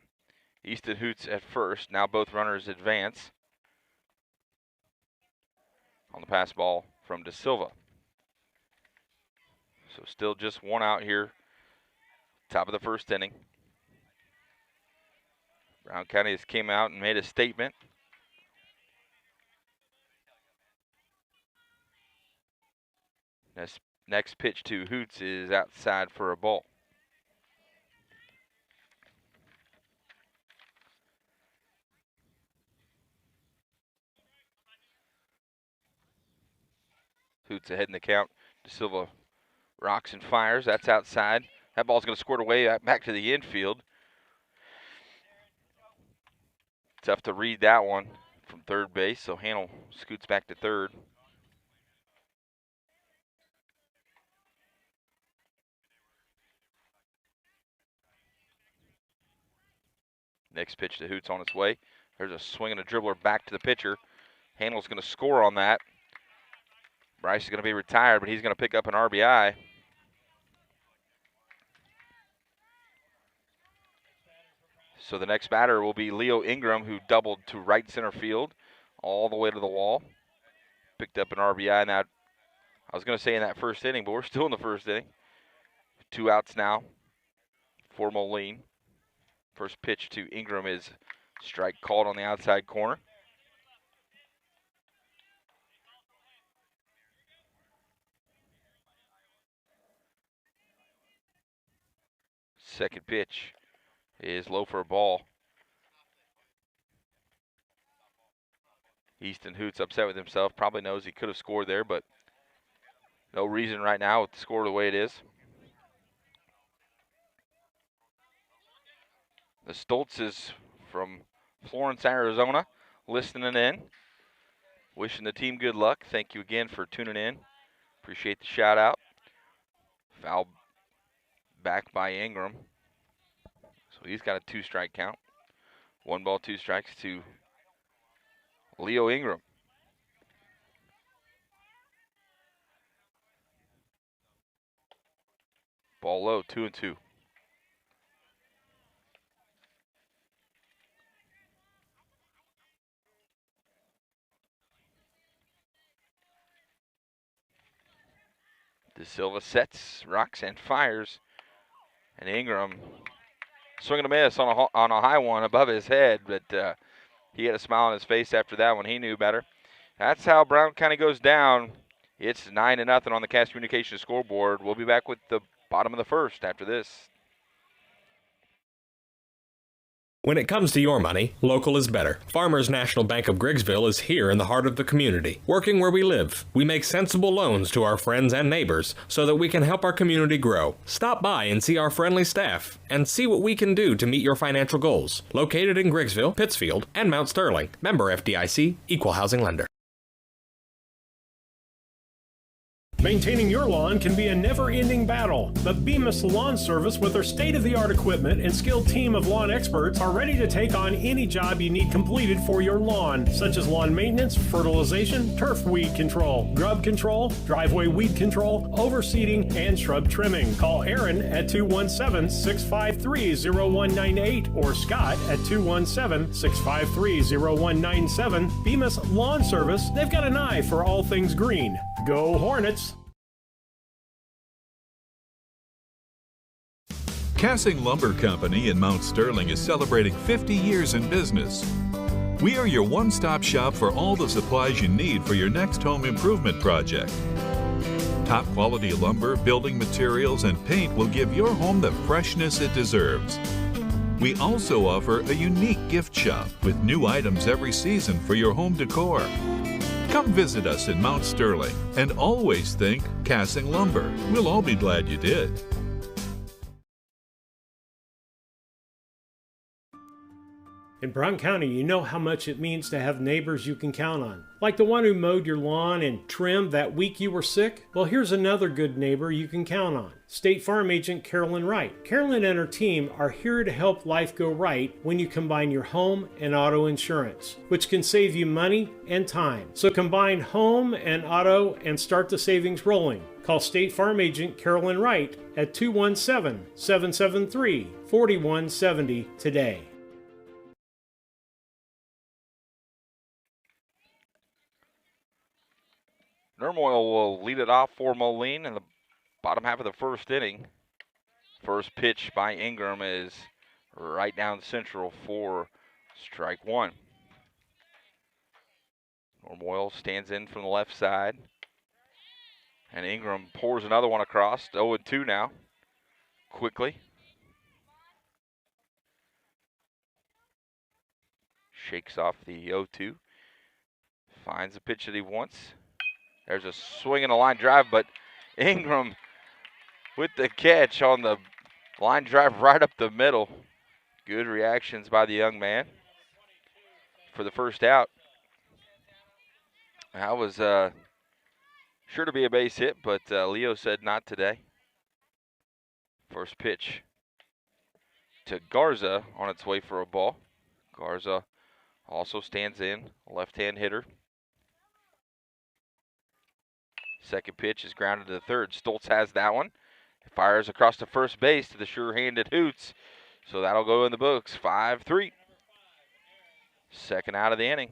Easton Hoots at first. Now both runners advance. On the pass ball from De Silva. So still just one out here. Top of the first inning. Brown County has came out and made a statement. Next pitch to Hoots is outside for a ball. Hoots ahead in the count. De Silva rocks and fires. That's outside. That ball's going to squirt away back to the infield. Tough to read that one from third base, so Hannell scoots back to third. Next pitch to Hoots on its way. There's a swing and a dribbler back to the pitcher. Hannell's going to score on that. Bryce is going to be retired, but he's going to pick up an RBI. So the next batter will be Leo Ingram, who doubled to right center field all the way to the wall. Picked up an RBI in that, I was going to say in that first inning, but we're still in the first inning. 2 outs now for Moline. First pitch to Ingram is strike called on the outside corner. Second pitch is low for a ball. Easton Hoots upset with himself. Probably knows he could have scored there, but no reason right now with the score the way it is. The Stoltzes from Florence, Arizona, listening in. Wishing the team good luck. Thank you again for tuning in. Appreciate the shout out. Foul back by Ingram. So he's got a 2-strike count. 1 ball, 2 strikes to Leo Ingram. Ball low, 2-2. De Silva sets, rocks, and fires. And Ingram swing and a miss on a high one above his head, but he had a smile on his face after that one. He knew better. That's how Brown County goes down. It's 9-0 on the Cass Communications scoreboard. We'll be back with the bottom of the first after this. When it comes to your money, local is better. Farmers National Bank of Griggsville is here in the heart of the community, working where we live. We make sensible loans to our friends and neighbors so that we can help our community grow. Stop by and see our friendly staff and see what we can do to meet your financial goals. Located in Griggsville, Pittsfield, and Mount Sterling. Member FDIC, Equal Housing Lender. Maintaining your lawn can be a never-ending battle, but Bemis Lawn Service with their state-of-the-art equipment and skilled team of lawn experts are ready to take on any job you need completed for your lawn, such as lawn maintenance, fertilization, turf weed control, grub control, driveway weed control, overseeding, and shrub trimming. Call Aaron at 217-653-0198 or Scott at 217-653-0197. Bemis Lawn Service, they've got an eye for all things green. Go Hornets! Cassing Lumber Company in Mount Sterling is celebrating 50 years in business. We are your one-stop shop for all the supplies you need for your next home improvement project. Top quality lumber, building materials, and paint will give your home the freshness it deserves. We also offer a unique gift shop with new items every season for your home decor. Come visit us in Mount Sterling and always think Cassing Lumber. We'll all be glad you did. In Brown County, you know how much it means to have neighbors you can count on. Like the one who mowed your lawn and trimmed that week you were sick? Well, here's another good neighbor you can count on. State Farm Agent Carolyn Wright. Carolyn and her team are here to help life go right when you combine your home and auto insurance, which can save you money and time. So combine home and auto and start the savings rolling. Call State Farm Agent Carolyn Wright at 217-773-4170 today. Nermoil will lead it off for Moline in the bottom half of the first inning. First pitch by Ingram is right down central for strike one. Nermoil stands in from the left side. And Ingram pours another one across. 0-2 now. Quickly. Shakes off the 0-2. Finds the pitch that he wants. There's a swing and a line drive, but Ingram with the catch on the line drive right up the middle. Good reactions by the young man for the first out. That was sure to be a base hit, but Leo said not today. First pitch to Garza on its way for a ball. Garza also stands in, left-hand hitter. Second pitch is grounded to the third. Stoltz has that one. Fires across to first base to the sure-handed Hoots. So that'll go in the books. 5-3. Second out of the inning.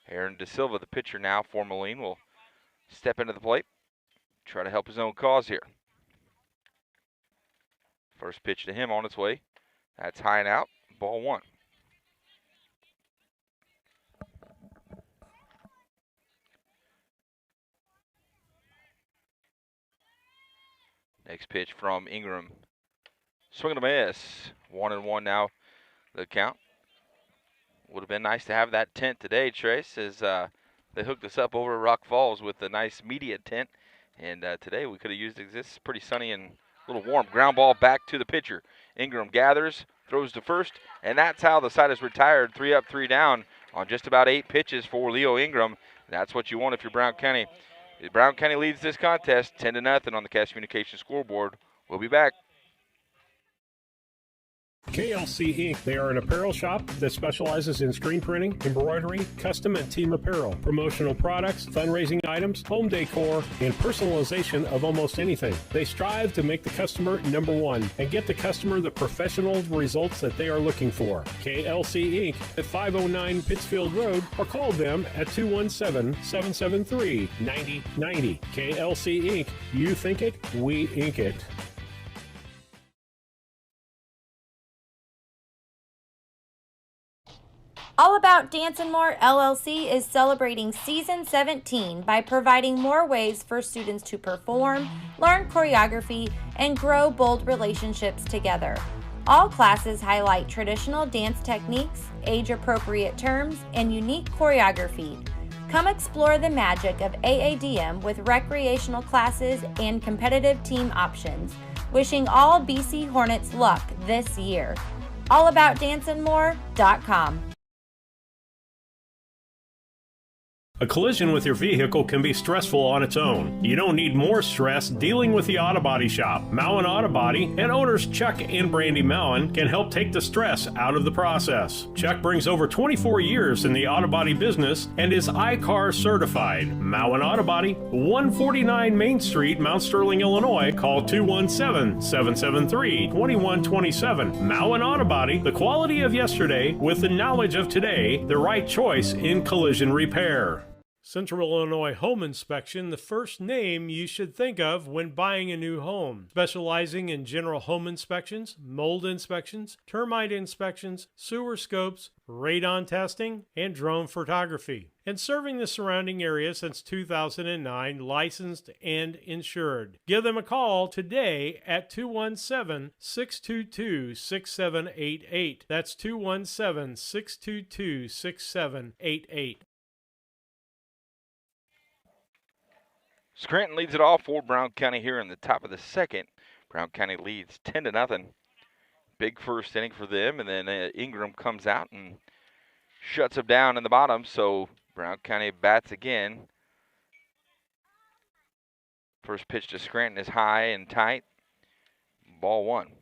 Aaron De Silva, the pitcher now for Moline, will step into the plate. Try to help his own cause here. First pitch to him on its way. That's high and out. Ball one. Next pitch from Ingram. Swing and a miss. 1-1 now, the count. Would have been nice to have that tent today, Trace, as they hooked us up over at Rock Falls with a nice media tent. And today we could have used it. This is pretty sunny and a little warm. Ground ball back to the pitcher. Ingram gathers, throws to first, and that's how the side is retired. 3 up, 3 down on just about 8 pitches for Leo Ingram. That's what you want if you're Brown County. Brown County leads this contest 10-0 on the Cash Communications scoreboard. We'll be back. KLC Inc. They are an apparel shop that specializes in screen printing, embroidery, custom and team apparel, promotional products, fundraising items, home decor, and personalization of almost anything. They strive to make the customer number one and get the customer the professional results that they are looking for. KLC Inc. at 509 Pittsfield Road, or call them at 217-773-9090. KLC Inc. You think it, we ink it. All About Dance and More LLC is celebrating Season 17 by providing more ways for students to perform, learn choreography, and grow bold relationships together. All classes highlight traditional dance techniques, age-appropriate terms, and unique choreography. Come explore the magic of AADM with recreational classes and competitive team options. Wishing all BC Hornets luck this year. AllAboutDanceandMore.com. A collision with your vehicle can be stressful on its own. You don't need more stress dealing with the Auto Body Shop. Mowen Auto Body and owners Chuck and Brandy Mowen can help take the stress out of the process. Chuck brings over 24 years in the auto body business and is iCar certified. Mowen Auto Body, 149 Main Street, Mount Sterling, Illinois. Call 217-773-2127. Mowen Auto Body, the quality of yesterday with the knowledge of today, the right choice in collision repair. Central Illinois Home Inspection, the first name you should think of when buying a new home. Specializing in general home inspections, mold inspections, termite inspections, sewer scopes, radon testing, and drone photography. And serving the surrounding area since 2009, licensed and insured. Give them a call today at 217-622-6788. That's 217-622-6788. Scranton leads it off for Brown County here in the top of the second. Brown County leads 10-0. Big first inning for them, and then Ingram comes out and shuts them down in the bottom, so Brown County bats again. First pitch to Scranton is high and tight. Ball one.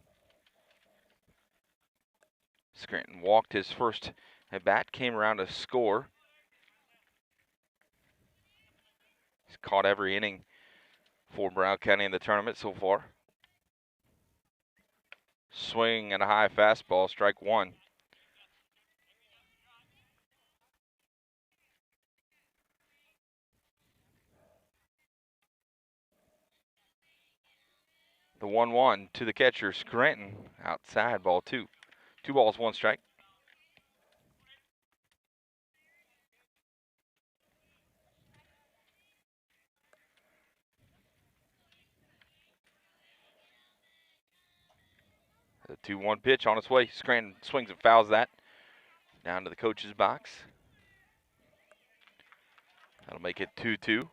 Scranton walked his first at bat, came around to score. He's caught every inning for Brown County in the tournament so far. Swing and a high fastball, strike one. The 1-1 to the catcher, Scranton, outside, ball two. 2 balls, 1 strike. The 2-1 pitch on its way. Scranton swings and fouls that down to the coach's box. That'll make it 2-2.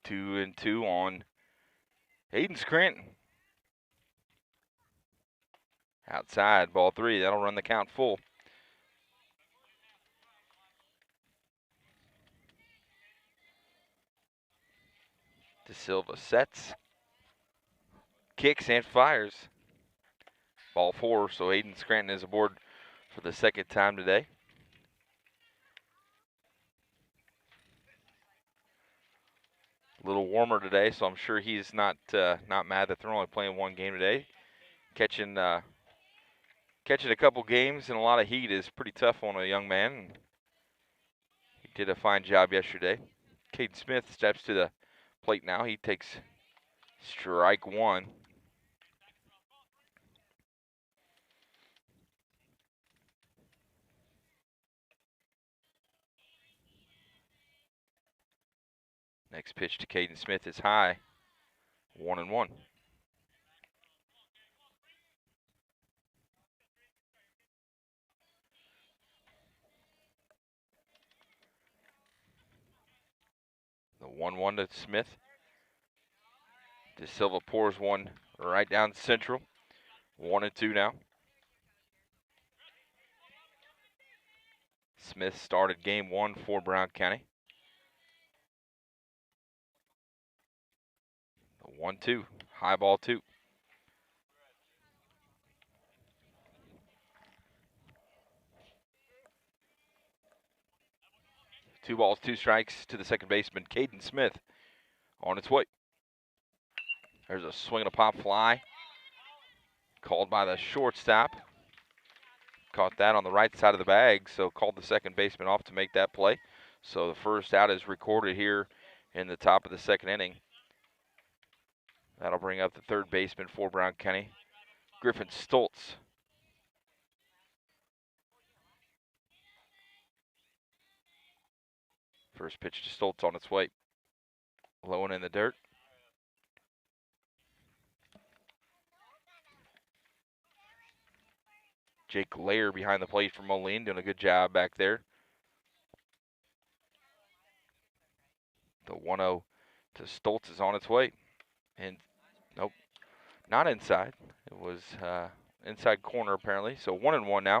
Two and two on Hayden Scranton. Outside, ball 3. That'll run the count full. De Silva sets, kicks, and fires. Ball 4, so Hayden Scranton is aboard for the second time today. A little warmer today, so I'm sure he's not mad that they're only playing one game today. Catching a couple games in a lot of heat is pretty tough on a young man. He did a fine job yesterday. Caden Smith steps to the plate now. He takes strike one. Next pitch to Caden Smith is high. 1-1. The 1-1 to Smith. De Silva pours one right down central. 1-2 now. Smith started game 1 for Brown County. The 1-2, high ball 2. Two balls, 2 strikes to the second baseman, Caden Smith, on its way. There's a swing and a pop fly, called by the shortstop. Caught that on the right side of the bag, so called the second baseman off to make that play. So the first out is recorded here in the top of the second inning. That'll bring up the third baseman for Brown County, Griffin Stoltz. First pitch to Stoltz on its way. Low and in the dirt. Jake Lair behind the plate for Moline, doing a good job back there. The 1-0 to Stoltz is on its way. And nope, not inside. It was inside corner apparently. So 1-1 now.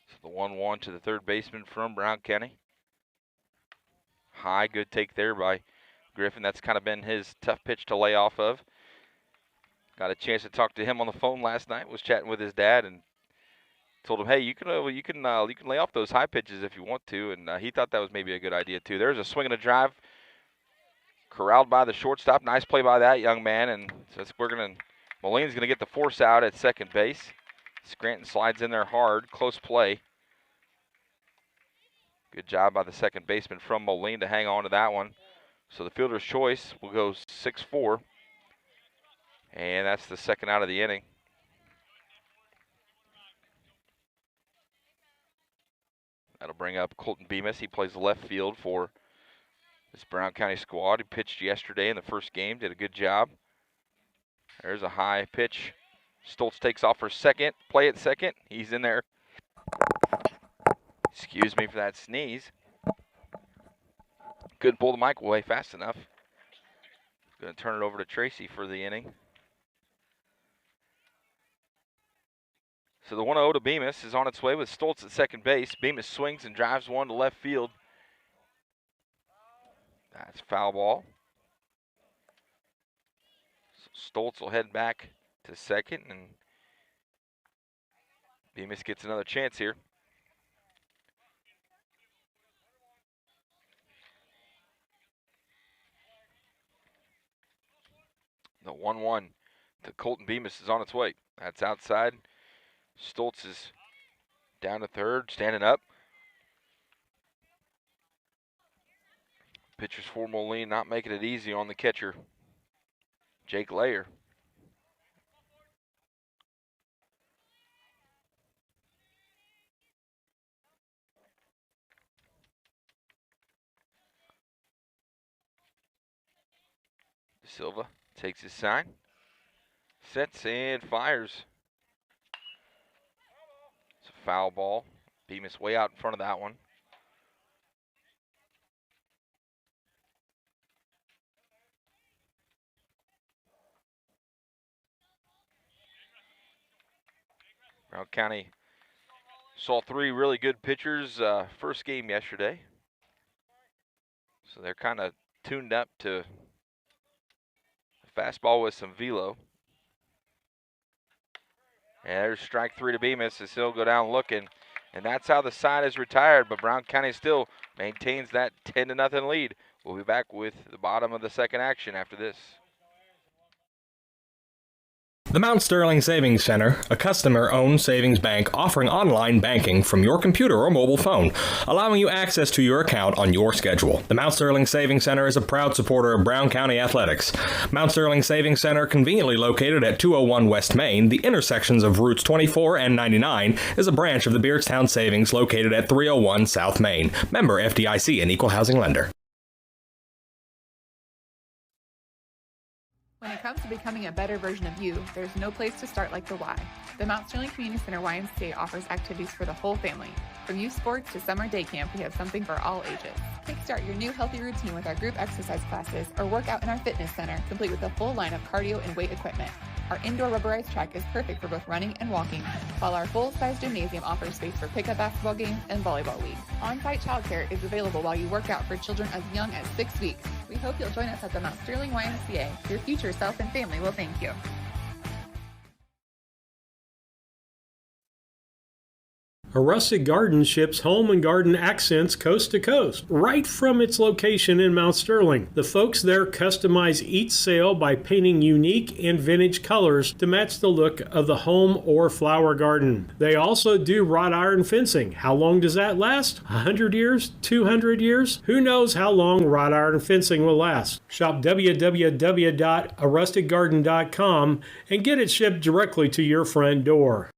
So the 1-1 to the third baseman from Brown County. High, good take there by Griffin. That's kind of been his tough pitch to lay off of. Got a chance to talk to him on the phone last night. Was chatting with his dad and told him, hey, you can lay off those high pitches if you want to. And he thought that was maybe a good idea too. There's a swing and a drive, corralled by the shortstop. Nice play by that young man. And so Moline's gonna get the force out at second base. Scranton slides in there hard, close play. Good job by the second baseman from Moline to hang on to that one. So the fielder's choice will go 6-4. And that's the second out of the inning. That'll bring up Colton Bemis. He plays left field for this Brown County squad. He pitched yesterday in the first game, did a good job. There's a high pitch. Stoltz takes off for second. Play at second. He's in there. Excuse me for that sneeze. Couldn't pull the mic away fast enough. Going to turn it over to Tracy for the inning. So the 1-0 to Bemis is on its way with Stoltz at second base. Bemis swings and drives one to left field. That's foul ball. So Stoltz will head back to second, and Bemis gets another chance here. The 1-1 to Colton Bemis is on its way. That's outside. Stoltz is down to third, standing up. Pitchers for Moline not making it easy on the catcher, Jake Lair. Silva takes his sign, sets and fires. It's a foul ball. Bemis way out in front of that one. Brown County saw 3 really good pitchers first game yesterday. So they're kind of tuned up to fastball with some velo. And there's strike 3 to Bemis as he'll go down looking. And that's how the side is retired, but Brown County still maintains that 10-0 lead. We'll be back with the bottom of the second action after this. The Mount Sterling Savings Center, a customer-owned savings bank offering online banking from your computer or mobile phone, allowing you access to your account on your schedule. The Mount Sterling Savings Center is a proud supporter of Brown County athletics. Mount Sterling Savings Center, conveniently located at 201 West Main, the intersections of routes 24 and 99, is a branch of the Beardstown Savings located at 301 South Main. Member FDIC and Equal Housing Lender. When it comes to becoming a better version of you, there's no place to start like the Y. The Mount Sterling Community Center YMCA offers activities for the whole family. From youth sports to summer day camp, we have something for all ages. Kickstart your new healthy routine with our group exercise classes or work out in our fitness center, complete with a full line of cardio and weight equipment. Our indoor rubberized track is perfect for both running and walking, while our full-size gymnasium offers space for pickup basketball games and volleyball leagues. On-site childcare is available while you work out for children as young as 6 weeks. We hope you'll join us at the Mount Sterling YMCA. Your future self and family will thank you. A Rustic Garden ships home and garden accents coast to coast, right from its location in Mount Sterling. The folks there customize each sail by painting unique and vintage colors to match the look of the home or flower garden. They also do wrought iron fencing. How long does that last? 100 years? 200 years? Who knows how long wrought iron fencing will last? Shop www.arusticgarden.com and get it shipped directly to your front door.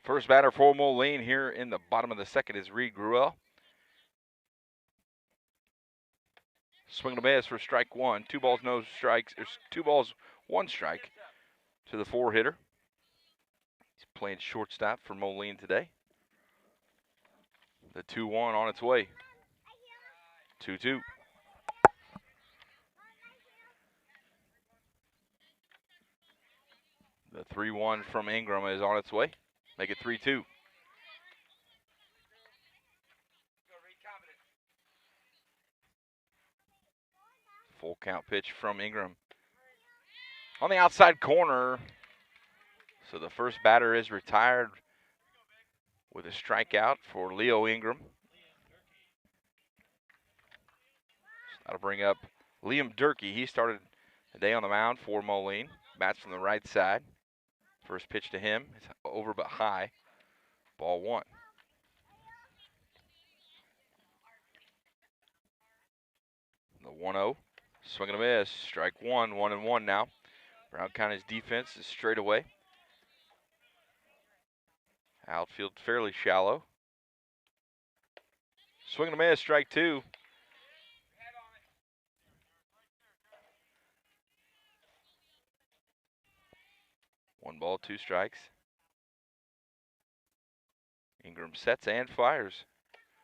First batter for Moline here in the bottom of the second is Reed Gruel. Swing and a miss for strike one. 2 balls, no strikes. There's 2 balls, 1 strike to the 4-hitter. He's playing shortstop for Moline today. The 2-1 on its way. 2-2. The 3-1 from Ingram is on its way. Make it 3-2. Full count pitch from Ingram. On the outside corner. So the first batter is retired with a strikeout for Leo Ingram. That'll bring up Liam Durkee. He started the day on the mound for Moline. Bats from the right side. First pitch to him. It's over but high. Ball 1. The 1-0. Swing and a miss. Strike 1. 1-1 now. Brown County's defense is straight away. Outfield fairly shallow. Swing and a miss. Strike 2. One ball, 2 strikes. Ingram sets and fires.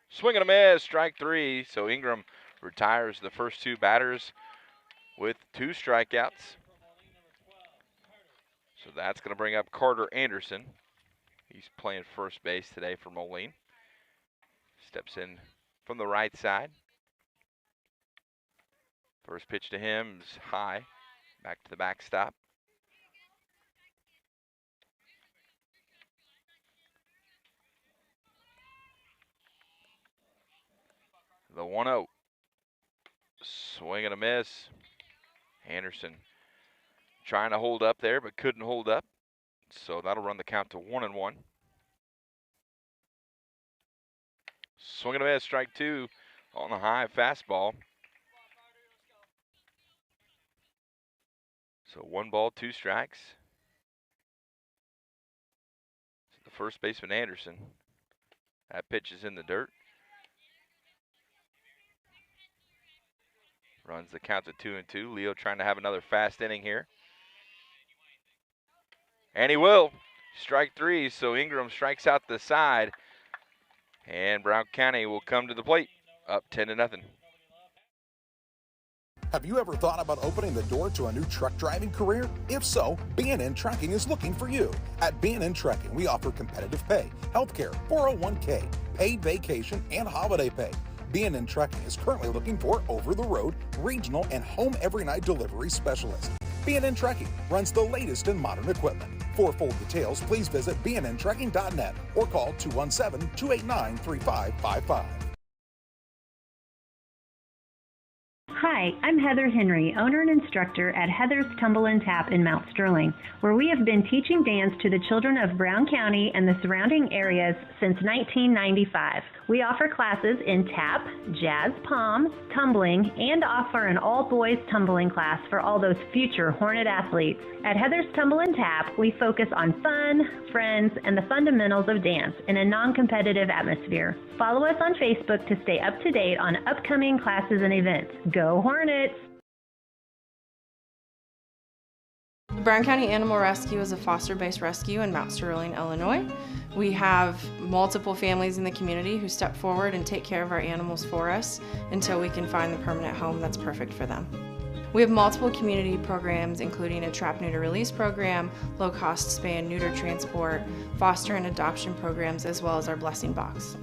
Swing and a miss, strike 3. So Ingram retires the first 2 batters with 2 strikeouts. So that's going to bring up Carter Anderson. He's playing first base today for Moline. Steps in from the right side. First pitch to him is high. Back to the backstop. The 1-0. Swing and a miss. Anderson trying to hold up there, but couldn't hold up. So that'll run the count to 1-1. Swing and a miss, strike 2 on the high fastball. So 1 ball, 2 strikes. The first baseman, Anderson. That pitch is in the dirt. Runs the count to 2-2. Leo trying to have another fast inning here. And he will. Strike 3, so Ingram strikes out the side. And Brown County will come to the plate, up 10-0. Have you ever thought about opening the door to a new truck driving career? If so, B&N Trucking is looking for you. At B&N Trucking, we offer competitive pay, healthcare, 401k, paid vacation, and holiday pay. B&N Trucking is currently looking for over-the-road, regional, and home every-night delivery specialists. B&N Trucking runs the latest in modern equipment. For full details, please visit bnntrucking.net or call 217-289-3555. Hi, I'm Heather Henry, owner and instructor at Heather's Tumble and Tap in Mount Sterling, where we have been teaching dance to the children of Brown County and the surrounding areas since 1995. We offer classes in tap, jazz palms, tumbling, and offer an all-boys tumbling class for all those future Hornet athletes. At Heather's Tumble and Tap, we focus on fun, friends, and the fundamentals of dance in a non-competitive atmosphere. Follow us on Facebook to stay up to date on upcoming classes and events. Go Hornets! Brown County Animal Rescue is a foster-based rescue in Mount Sterling, Illinois. We have multiple families in the community who step forward and take care of our animals for us until we can find the permanent home that's perfect for them. We have multiple community programs, including a trap, neuter, release program, low-cost spay and neuter transport, foster and adoption programs, as well as our blessing box.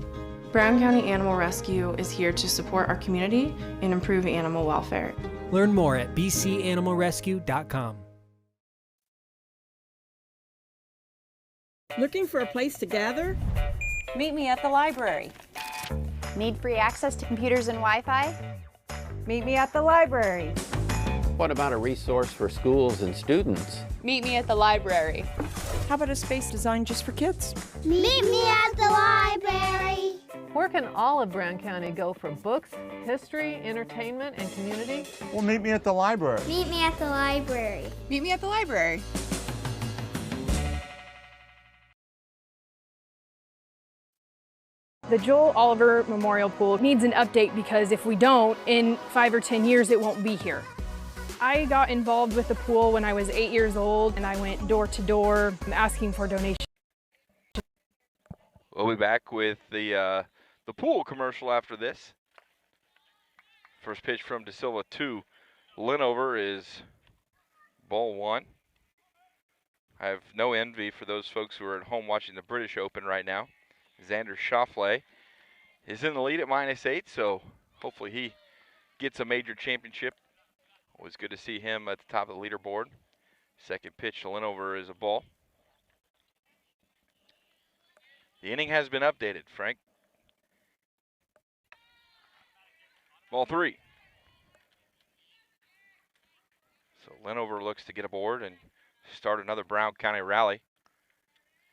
Brown County Animal Rescue is here to support our community and improve animal welfare. Learn more at bcanimalrescue.com. Looking for a place to gather? Meet me at the library. Need free access to computers and Wi-Fi? Meet me at the library. What about a resource for schools and students? Meet me at the library. How about a space designed just for kids? Meet me at the library. Where can all of Brown County go for books, history, entertainment, and community? Well, meet me at the library. Meet me at the library. Meet me at the library. The Joel Oliver Memorial Pool needs an update because if we don't, in 5 or 10 years, it won't be here. I got involved with the pool when I was 8 years old, and I went door to door asking for donations. We'll be back with the pool commercial after this. First pitch from De Silva 2. Linover is ball 1. I have no envy for those folks who are at home watching the British Open right now. Xander Schauffele is in the lead at -8, so hopefully he gets a major championship. Always good to see him at the top of the leaderboard. Second pitch to Linover is a ball. The inning has been updated, Frank. Ball 3. So Linover looks to get aboard and start another Brown County rally.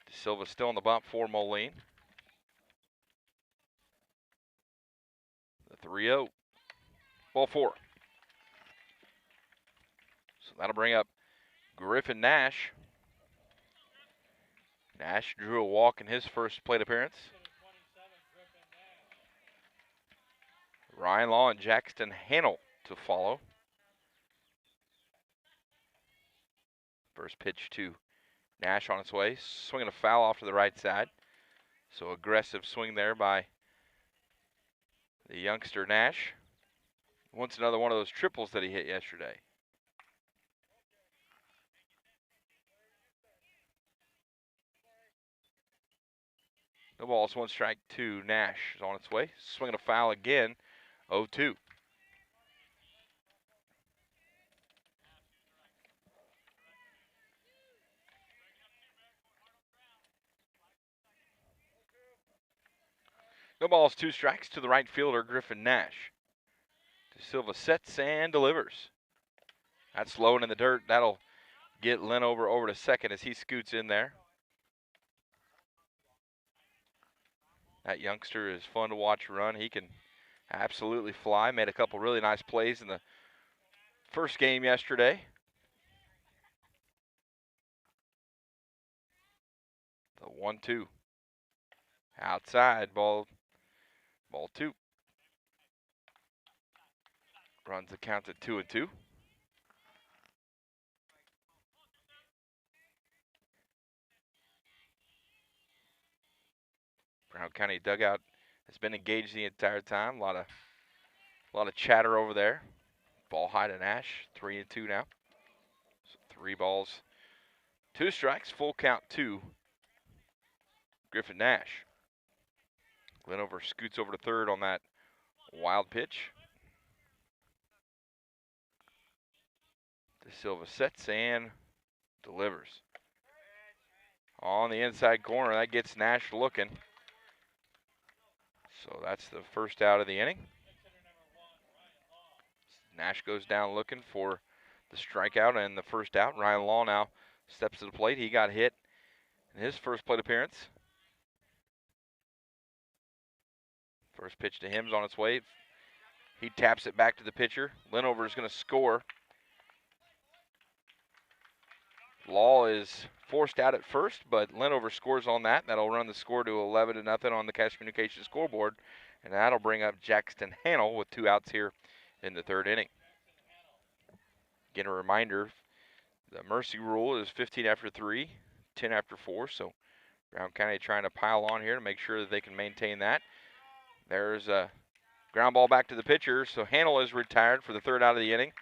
De Silva still on the bump for Moline. The 3-0. Ball 4. So that'll bring up Griffin Nash. Nash drew a walk in his first plate appearance. Ryan Law and Jackson Hannell to follow. First pitch to Nash on its way. Swinging a foul off to the right side. So aggressive swing there by the youngster Nash. Wants another one of those triples that he hit yesterday. No balls, 1 strike, 2. Nash is on its way. Swinging a foul again. 0-2. No balls, 2 strikes to the right fielder, Griffin Nash. De Silva sets and delivers. That's low and in the dirt. That'll get Linover over to second as he scoots in there. That youngster is fun to watch run. He can absolutely fly. Made a couple really nice plays in the first game yesterday. The 1-2. Outside, ball 2. Runs the count at 2-2. Brown County dugout has been engaged the entire time. A lot of chatter over there. Ball high to Nash. 3-2 now. So 3 balls, 2 strikes. Full count 2. Griffin Nash. Linover scoots over to third on that wild pitch. De Silva sets and delivers. On the inside corner, that gets Nash looking. So that's the first out of the inning. Nash goes down looking for the strikeout and the first out. Ryan Law now steps to the plate. He got hit in his first plate appearance. First pitch to him's on its way. He taps it back to the pitcher. Linover is going to score. Law is forced out at first, but Linover scores on that. That'll run the score to 11-0 on the Cash Communications scoreboard, and that'll bring up Jackson Hannell with 2 outs here in the third inning. Again, a reminder, The mercy rule is 15 after 3, 10 after 4, so Brown County trying to pile on here to make sure that they can maintain that. There's a ground ball back to the pitcher, so Hanel is retired for the third out of the inning,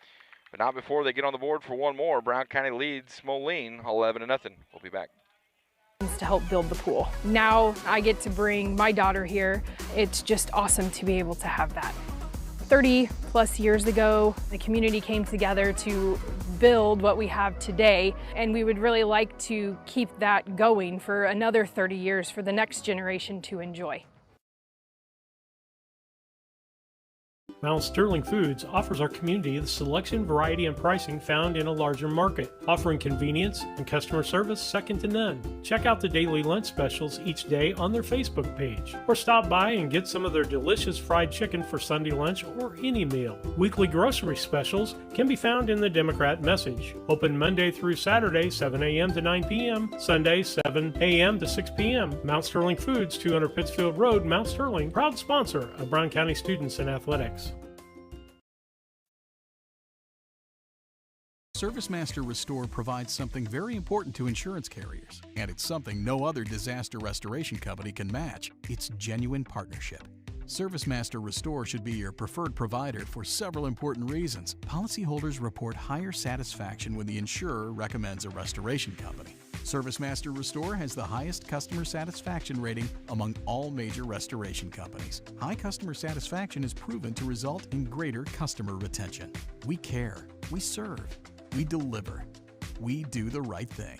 but not before they get on the board for one more. Brown County leads Moline 11-0. We'll be back. To help build the pool. Now I get to bring my daughter here. It's just awesome to be able to have that. 30 plus years ago, the community came together to build what we have today, and we would really like to keep that going for another 30 years for the next generation to enjoy. Mount Sterling Foods offers our community the selection, variety, and pricing found in a larger market, offering convenience and customer service second to none. Check out the daily lunch specials each day on their Facebook page, or stop by and get some of their delicious fried chicken for Sunday lunch or any meal. Weekly grocery specials can be found in the Democrat Message. Open Monday through Saturday, 7 a.m. to 9 p.m., Sunday, 7 a.m. to 6 p.m. Mount Sterling Foods, 200 Pittsfield Road, Mount Sterling, proud sponsor of Brown County students in athletics. ServiceMaster Restore provides something very important to insurance carriers, and it's something no other disaster restoration company can match. It's genuine partnership. ServiceMaster Restore should be your preferred provider for several important reasons. Policyholders report higher satisfaction when the insurer recommends a restoration company. ServiceMaster Restore has the highest customer satisfaction rating among all major restoration companies. High customer satisfaction is proven to result in greater customer retention. We care. We serve. We deliver. We do the right thing.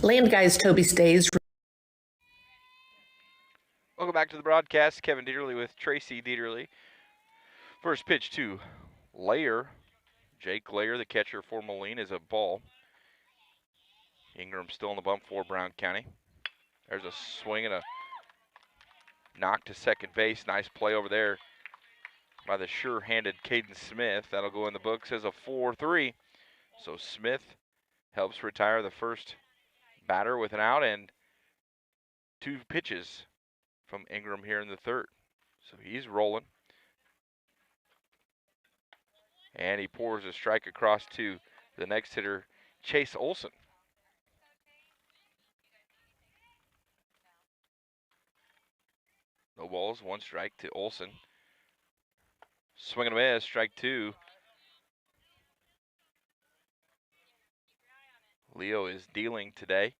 Land Guys Toby stays. Welcome back to the broadcast. Kevin Dieterle with Tracy Dieterle. First pitch to Layer. Jake Layer, the catcher for Moline, is a ball. Ingram still in the bump for Brown County. There's a swing and a knock to second base. Nice play over there by the sure-handed Caden Smith. That'll go in the books as a 4-3. So Smith helps retire the first batter with an out and 2 pitches from Ingram here in the third. So he's rolling. And he pours a strike across to the next hitter, Chase Olson. No balls, 1 strike to Olson. Swing and a miss, strike 2. Leo is dealing today.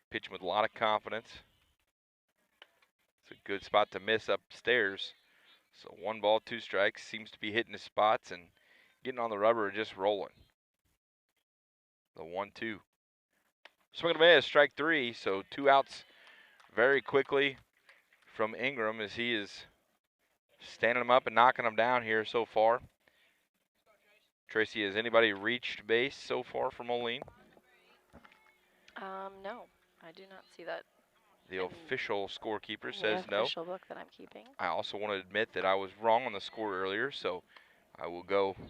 Pitching with a lot of confidence. It's a good spot to miss upstairs. So 1 ball, 2 strikes. Seems to be hitting his spots and getting on the rubber and just rolling. The 1-2. Swing and a miss, strike 3. So 2 outs very quickly from Ingram as he is standing them up and knocking them down here so far. Tracy, has anybody reached base so far from Moline? No, I do not see that. The official scorekeeper says no. The official book that I'm keeping. I also want to admit that I was wrong on the score earlier, so I will go. I'm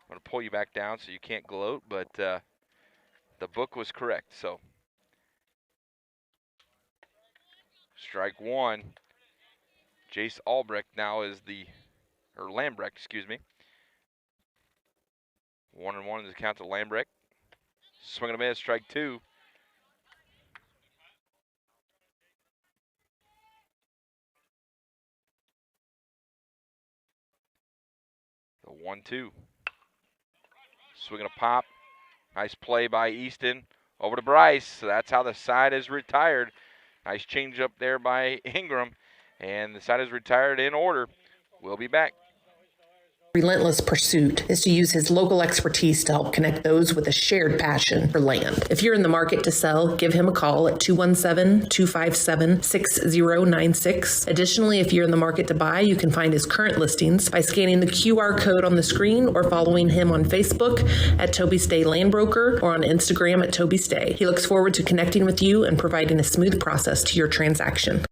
going to pull you back down so you can't gloat, but the book was correct. So strike 1. Jace Albrecht now is Lambrecht, excuse me. 1-1 is the count to Lambrecht. Swing and a miss, strike 2. The 1-2. Swing and a pop. Nice play by Easton. Over to Bryce. So that's how the side is retired. Nice change up there by Ingram. And the side is retired in order. We'll be back. Relentless pursuit is to use his local expertise to help connect those with a shared passion for land. If you're in the market to sell, give him a call at 217-257-6096. Additionally, if you're in the market to buy, you can find his current listings by scanning the QR code on the screen or following him on Facebook at Toby Stay Land Broker or on Instagram at Toby Stay. He looks forward to connecting with you and providing a smooth process to your transaction.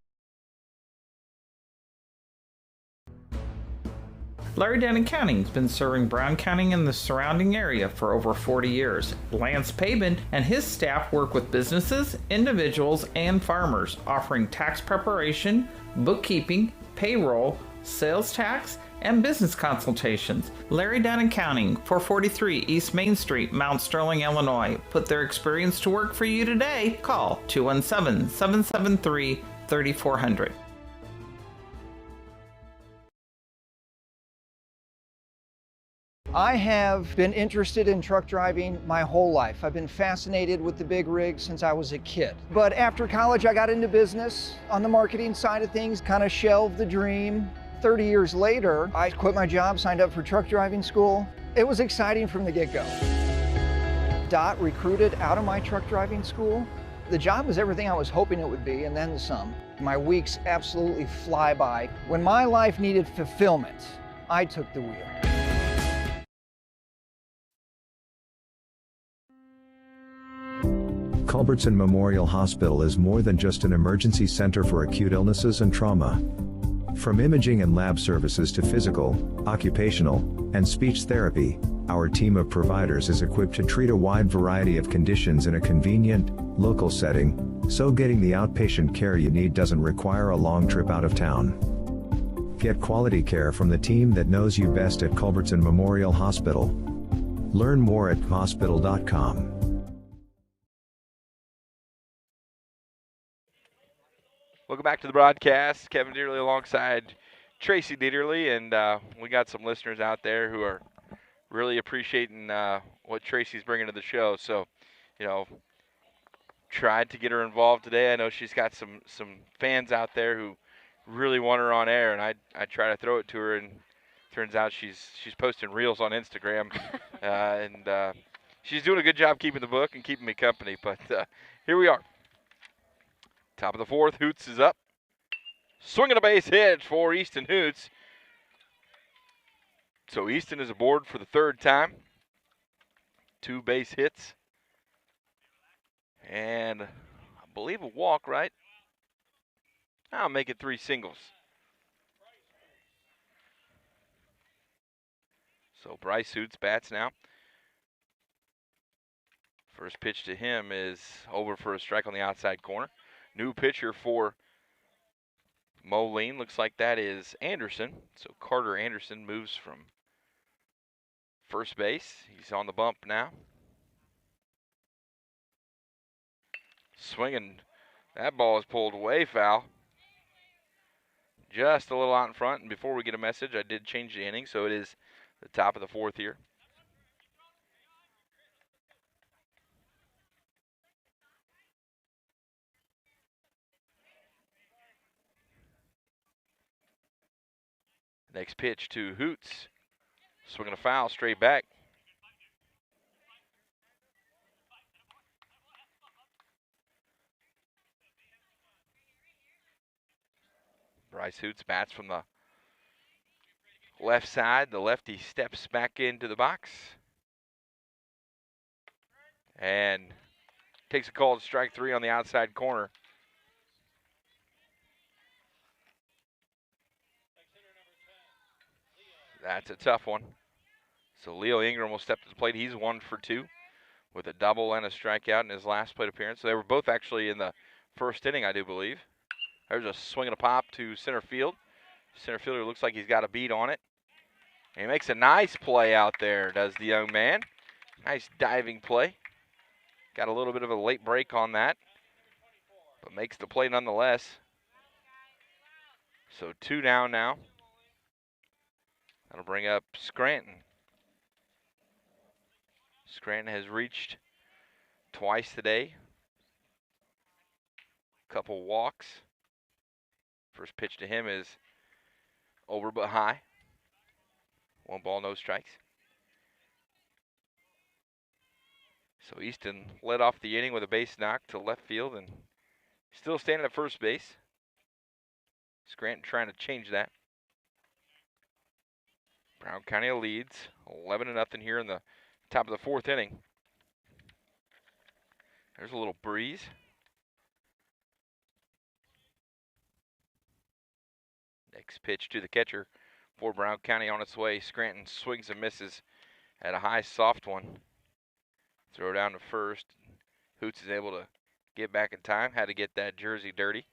Larry Denton County has been serving Brown County and the surrounding area for over 40 years. Lance Pabin and his staff work with businesses, individuals, and farmers, offering tax preparation, bookkeeping, payroll, sales tax, and business consultations. Larry Dunn Accounting, 443 East Main Street, Mount Sterling, Illinois. Put their experience to work for you today. Call 217-773-3400. I have been interested in truck driving my whole life. I've been fascinated with the big rig since I was a kid. But after college, I got into business on the marketing side of things, kind of shelved the dream. 30 years later, I quit my job, signed up for truck driving school. It was exciting from the get-go. Dot recruited out of my truck driving school. The job was everything I was hoping it would be, and then some. My weeks absolutely fly by. When my life needed fulfillment, I took the wheel. Culbertson Memorial Hospital is more than just an emergency center for acute illnesses and trauma. From imaging and lab services to physical, occupational, and speech therapy, our team of providers is equipped to treat a wide variety of conditions in a convenient, local setting, so getting the outpatient care you need doesn't require a long trip out of town. Get quality care from the team that knows you best at Culbertson Memorial Hospital. Learn more at hospital.com. Welcome back to the broadcast. Kevin Dearly alongside Tracy Dieterle, and we got some listeners out there who are really appreciating what Tracy's bringing to the show. So, tried to get her involved today. I know she's got some fans out there who really want her on air, and I try to throw it to her, and turns out she's posting reels on Instagram, and she's doing a good job keeping the book and keeping me company. But here we are. Top of the fourth, Hoots is up. Swinging a base hit for Easton Hoots. So Easton is aboard for the third time. 2 base hits. And I believe a walk, right? I'll make it 3 singles. So Bryce Hoots bats now. First pitch to him is over for a strike on the outside corner. New pitcher for Moline. Looks like that is Anderson. So Carter Anderson moves from first base. He's on the bump now. Swinging. That ball is pulled way foul. Just a little out in front. And before we get a message, I did change the inning. So it is the top of the fourth here. Next pitch to Hoots. Swinging a foul straight back. Bryce Hoots bats from the left side. The lefty steps back into the box. And takes a call to strike 3 on the outside corner. That's a tough one. So Leo Ingram will step to the plate. He's 1 for 2 with a double and a strikeout in his last plate appearance. So they were both actually in the first inning, I do believe. There's a swing and a pop to center field. Center fielder looks like he's got a beat on it. And he makes a nice play out there, does the young man. Nice diving play. Got a little bit of a late break on that, but makes the play nonetheless. So 2 down now. That'll bring up Scranton. Scranton has reached twice today. Couple walks. First pitch to him is over but high. 1 ball, no strikes. So Easton led off the inning with a base knock to left field and still standing at first base. Scranton trying to change that. Brown County leads 11-0 here in the top of the fourth inning. There's a little breeze. Next pitch to the catcher for Brown County on its way. Scranton swings and misses at a high soft one. Throw down to first. Hoots is able to get back in time. Had to get that jersey dirty.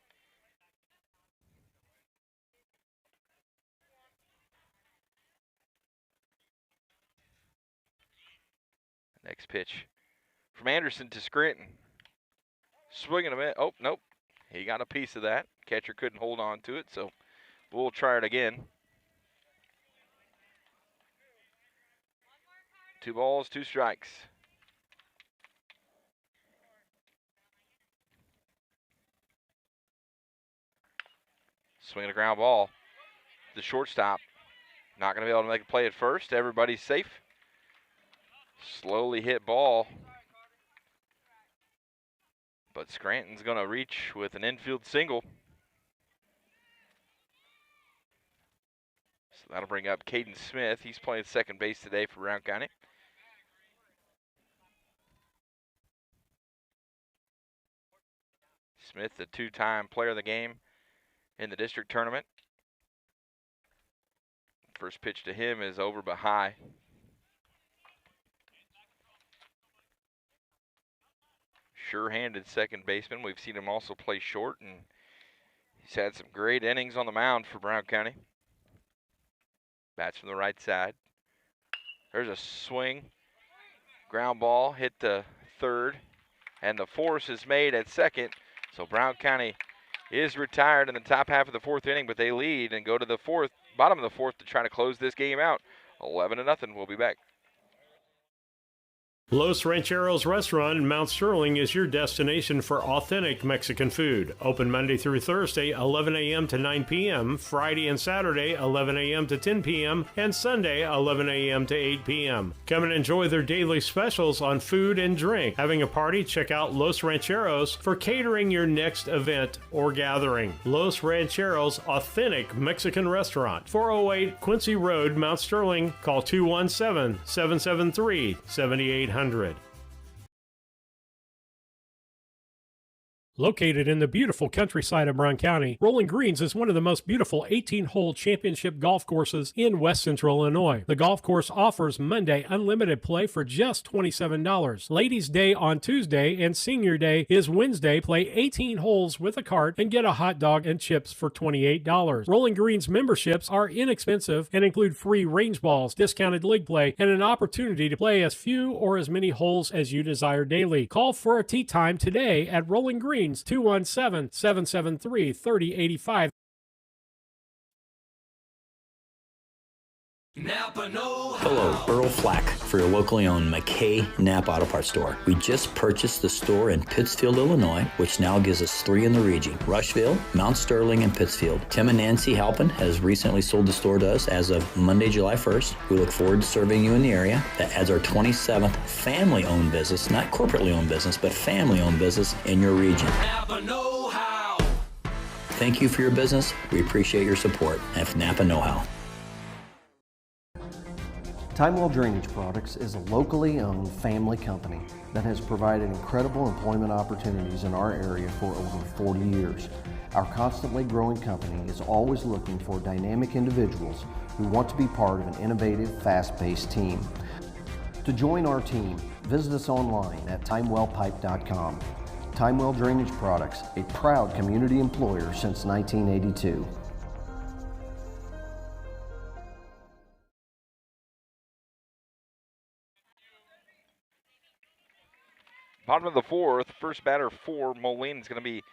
Next pitch from Anderson to Scranton. Swinging a minute. Oh, nope. He got a piece of that. Catcher couldn't hold on to it, so we'll try it again. 2 balls, 2 strikes. Swinging a ground ball. The shortstop not going to be able to make a play at first. Everybody's safe. Slowly hit ball. But Scranton's going to reach with an infield single. So that'll bring up Caden Smith. He's playing second base today for Brown County. Smith, the 2-time player of the game in the district tournament. First pitch to him is over but high. Sure-handed second baseman. We've seen him also play short, and he's had some great innings on the mound for Brown County. Bats from the right side. There's a swing. Ground ball hit the third, and the force is made at second. So Brown County is retired in the top half of the 4th inning, but they lead and go to the bottom of the 4th to try to close this game out. 11-0. We'll be back. Los Rancheros Restaurant in Mount Sterling is your destination for authentic Mexican food. Open Monday through Thursday, 11 a.m. to 9 p.m., Friday and Saturday, 11 a.m. to 10 p.m., and Sunday, 11 a.m. to 8 p.m. Come and enjoy their daily specials on food and drink. Having a party? Check out Los Rancheros for catering your next event or gathering. Los Rancheros Authentic Mexican Restaurant, 408 Quincy Road, Mount Sterling. Call 217-773-7800. Located in the beautiful countryside of Brown County, Rolling Greens is one of the most beautiful 18-hole championship golf courses in west central Illinois. The golf course offers Monday unlimited play for just $27. Ladies' Day on Tuesday and Senior Day is Wednesday. Play 18 holes with a cart and get a hot dog and chips for $28. Rolling Greens memberships are inexpensive and include free range balls, discounted league play, and an opportunity to play as few or as many holes as you desire daily. Call for a tee time today at Rolling Greens, 217-773-3085. Hello, Earl Flack for your locally owned McKay Napa Auto Parts store. We just purchased the store in Pittsfield, Illinois, which now gives us 3 in the region: Rushville, Mount Sterling, and Pittsfield. Tim and Nancy Halpin has recently sold the store to us as of Monday, July 1st. We look forward to serving you in the area. That adds our 27th family-owned business, not corporately owned business, but family-owned business in your region. Napa know-how. Thank you for your business. We appreciate your support. Have Napa know-how. Timewell Drainage Products is a locally owned family company that has provided incredible employment opportunities in our area for over 40 years. Our constantly growing company is always looking for dynamic individuals who want to be part of an innovative, fast-paced team. To join our team, visit us online at timewellpipe.com. Timewell Drainage Products, a proud community employer since 1982. Bottom of the 4th, first batter for Moline is going to be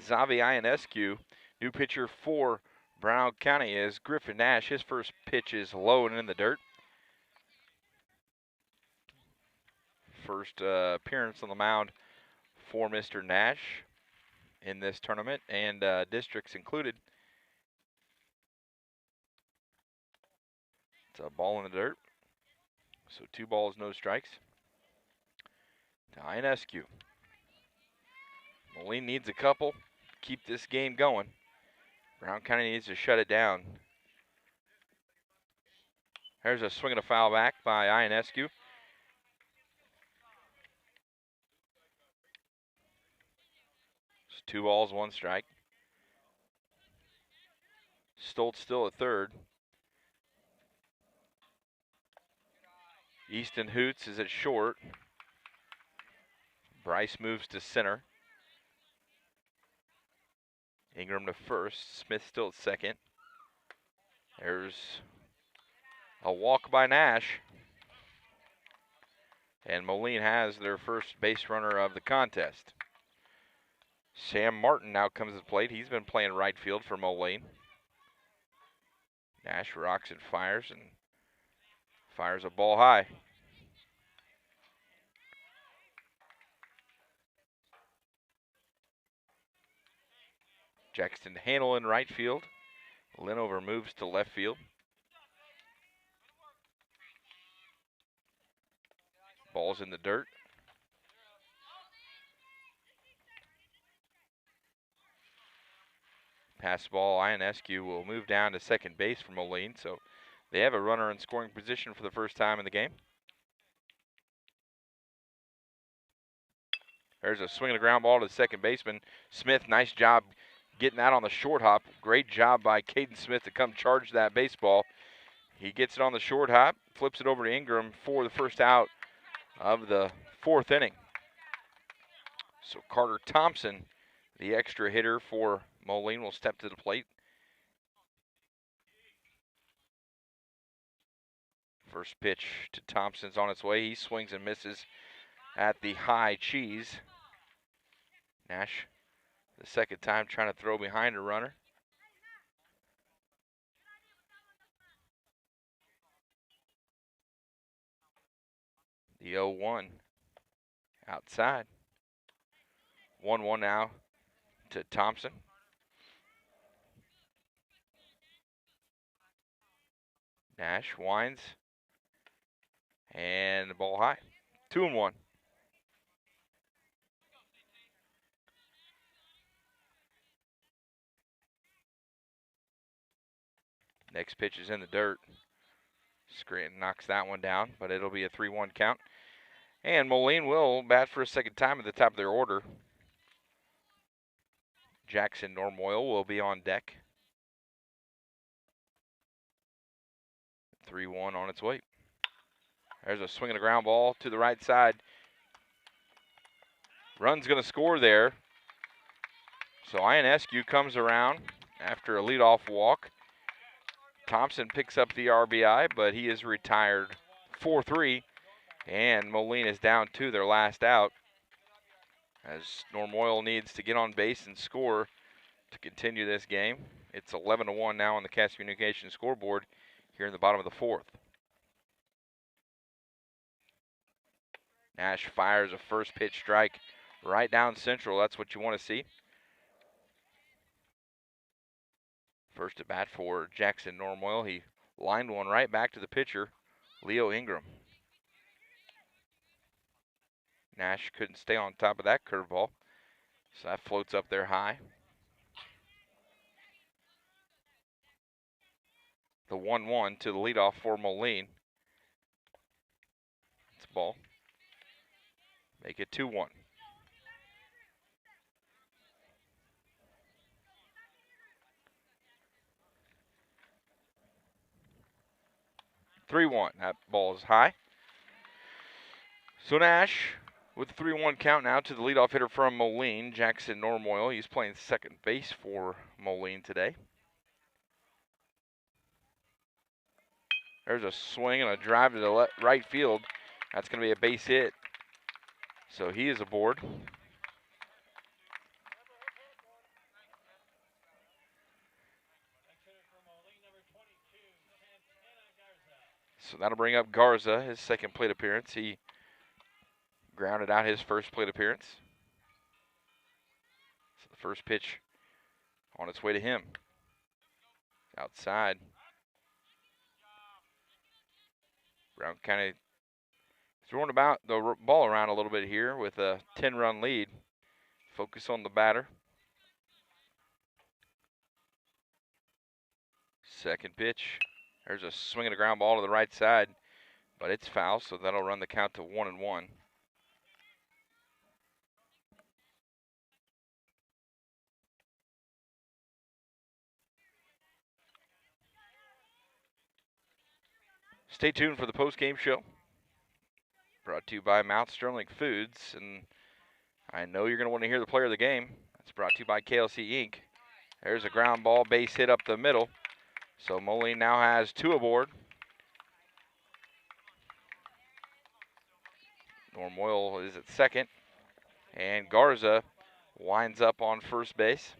Zavi Ionescu. New pitcher for Brown County is Griffin Nash. His first pitch is low and in the dirt. First appearance on the mound for Mr. Nash in this tournament, and districts included. It's a ball in the dirt. So 2 balls, no strikes. To Ionescu. Moline needs a couple. Keep this game going. Brown County needs to shut it down. There's a swing and a foul back by Ionescu. It's 2 balls, 1 strike. Stoltz still at third. Easton Hoots is at short. Bryce moves to center. Ingram to first. Smith still at second. There's a walk by Nash. And Moline has their first base runner of the contest. Sam Martin now comes to the plate. He's been playing right field for Moline. Nash rocks and fires a ball high. Jackson Handel in right field. Linover moves to left field. Ball's in the dirt. Pass ball, Ionescu will move down to second base for Moline, so they have a runner in scoring position for the first time in the game. There's a swing and a ground ball to the second baseman. Smith, nice job getting that on the short hop. Great job by Caden Smith to come charge that baseball. He gets it on the short hop, flips it over to Ingram for the first out of the fourth inning. So Carter Thompson, the extra hitter for Moline, will step to the plate. First pitch to Thompson's on its way. He swings and misses at the high cheese. Nash, the second time trying to throw behind a runner. The 0-1 outside. 1-1 now to Thompson. Nash winds. And the ball high. 2-1. Next pitch is in the dirt. Scranton knocks that one down, but it'll be a 3-1 count. And Moline will bat for a second time at the top of their order. Jackson Normoyle will be on deck. 3-1 on its way. There's a swing and a ground ball to the right side. Run's going to score there. So Ionescu comes around after a leadoff walk. Thompson picks up the RBI, but he is retired 4-3. And Moline is down to their last out, as Normoyle needs to get on base and score to continue this game. It's 11-1 now on the Cass Communications scoreboard here in the bottom of the fourth. Nash fires a first pitch strike right down central. That's what you want to see. First at bat for Jackson Normoyle. He lined one right back to the pitcher, Leo Ingram. Nash couldn't stay on top of that curveball, so that floats up there high. The 1-1 to the leadoff for Moline. It's a ball. Make it 2-1. That ball is high. So Nash with the 3-1 count now to the leadoff hitter from Moline, Jackson Normoyle. He's playing second base for Moline today. There's a swing and a drive to the right field. That's going to be a base hit. So he is aboard. So that'll bring up Garza, his second plate appearance. He grounded out his first plate appearance. So the first pitch on its way to him. Outside. Brown County throwing about the ball around a little bit here with a 10-run lead. Focus on the batter. Second pitch. There's a swing and a ground ball to the right side, but it's foul, so that'll run the count to 1-1. Stay tuned for the post-game show. Brought to you by Mount Sterling Foods, and I know you're going to want to hear the player of the game. That's brought to you by KLC Inc. There's a ground ball, base hit up the middle. So Moline now has two aboard. Norm Oil is at second. And Garza winds up on first base.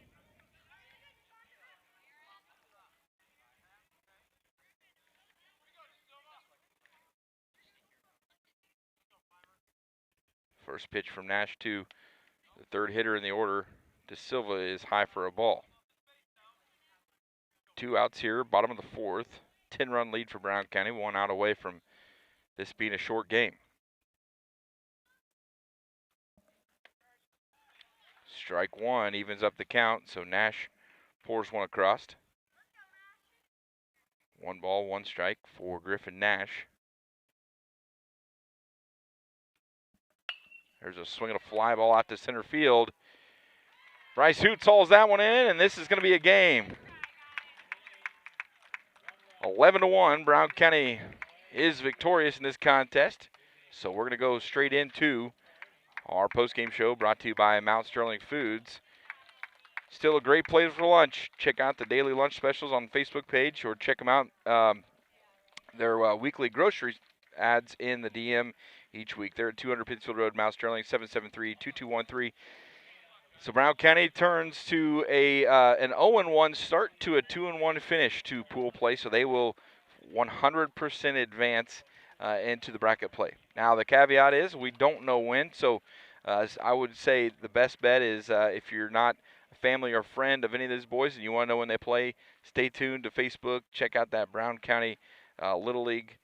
First pitch from Nash to the third hitter in the order. De Silva is high for a ball. 2 outs here, bottom of the fourth. 10-run lead for Brown County, 1 out away from this being a short game. Strike 1 evens up the count, so Nash pours one across. 1 ball, 1 strike for Griffin Nash. There's a swing and a fly ball out to center field. Bryce Hoots hauls that one in, and this is going to be a game. 11-1, Brown County is victorious in this contest. So we're going to go straight into our postgame show brought to you by Mount Sterling Foods. Still a great place for lunch. Check out the daily lunch specials on the Facebook page, or check them out. Their weekly grocery ads in the DM each week. They're at 200 Pittsfield Road, Mount Sterling, 773-2213. So Brown County turns to an 0-1 start to a 2-1 finish to pool play. So they will 100% advance into the bracket play. Now the caveat is we don't know when. So I would say the best bet is if you're not a family or friend of any of these boys and you want to know when they play, stay tuned to Facebook. Check out that Brown County Little League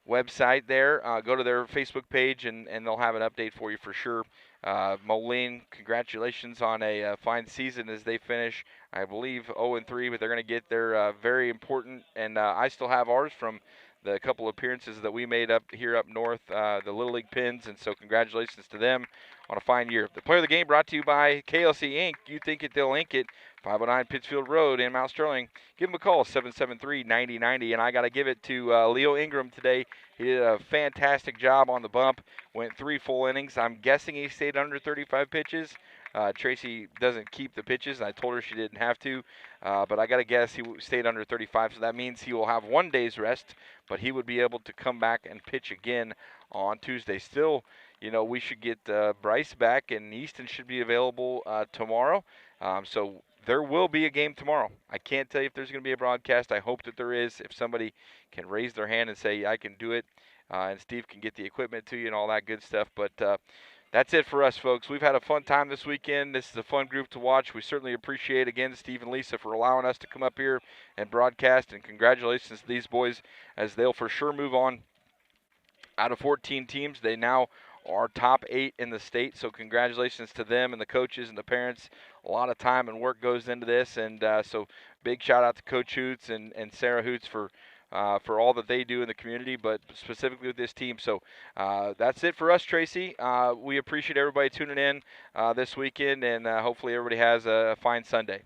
website there. Go to their Facebook page and they'll have an update for you for sure. Moline, congratulations on a fine season as they finish, I believe, 0-3, but they're going to get their very important, and I still have ours from the couple appearances that we made up here up north, the Little League Pins, and so congratulations to them on a fine year. The Player of the Game brought to you by KLC Inc. You think it, they'll ink it. 509 Pittsfield Road in Mount Sterling. Give them a call, 773-9090. And I got to give it to Leo Ingram today. He did a fantastic job on the bump. Went 3 full innings. I'm guessing he stayed under 35 pitches. Tracy doesn't keep the pitches. I told her she didn't have to. But I got to guess he stayed under 35. So that means he will have 1 day's rest. But he would be able to come back and pitch again on Tuesday. Still, you know, we should get Bryce back, and Easton should be available tomorrow. So there will be a game tomorrow. I can't tell you if there's going to be a broadcast. I hope that there is. If somebody can raise their hand and say, I can do it, and Steve can get the equipment to you and all that good stuff. But that's it for us, folks. We've had a fun time this weekend. This is a fun group to watch. We certainly appreciate, again, Steve and Lisa for allowing us to come up here and broadcast. And congratulations to these boys as they'll for sure move on. Out of 14 teams, they now are top 8 in the state, so congratulations to them and the coaches and the parents. A lot of time and work goes into this, and so big shout out to Coach Hoots and Sarah Hoots for all that they do in the community, but specifically with this team. So that's it for us, Tracy. We appreciate everybody tuning in this weekend, and hopefully everybody has a fine Sunday.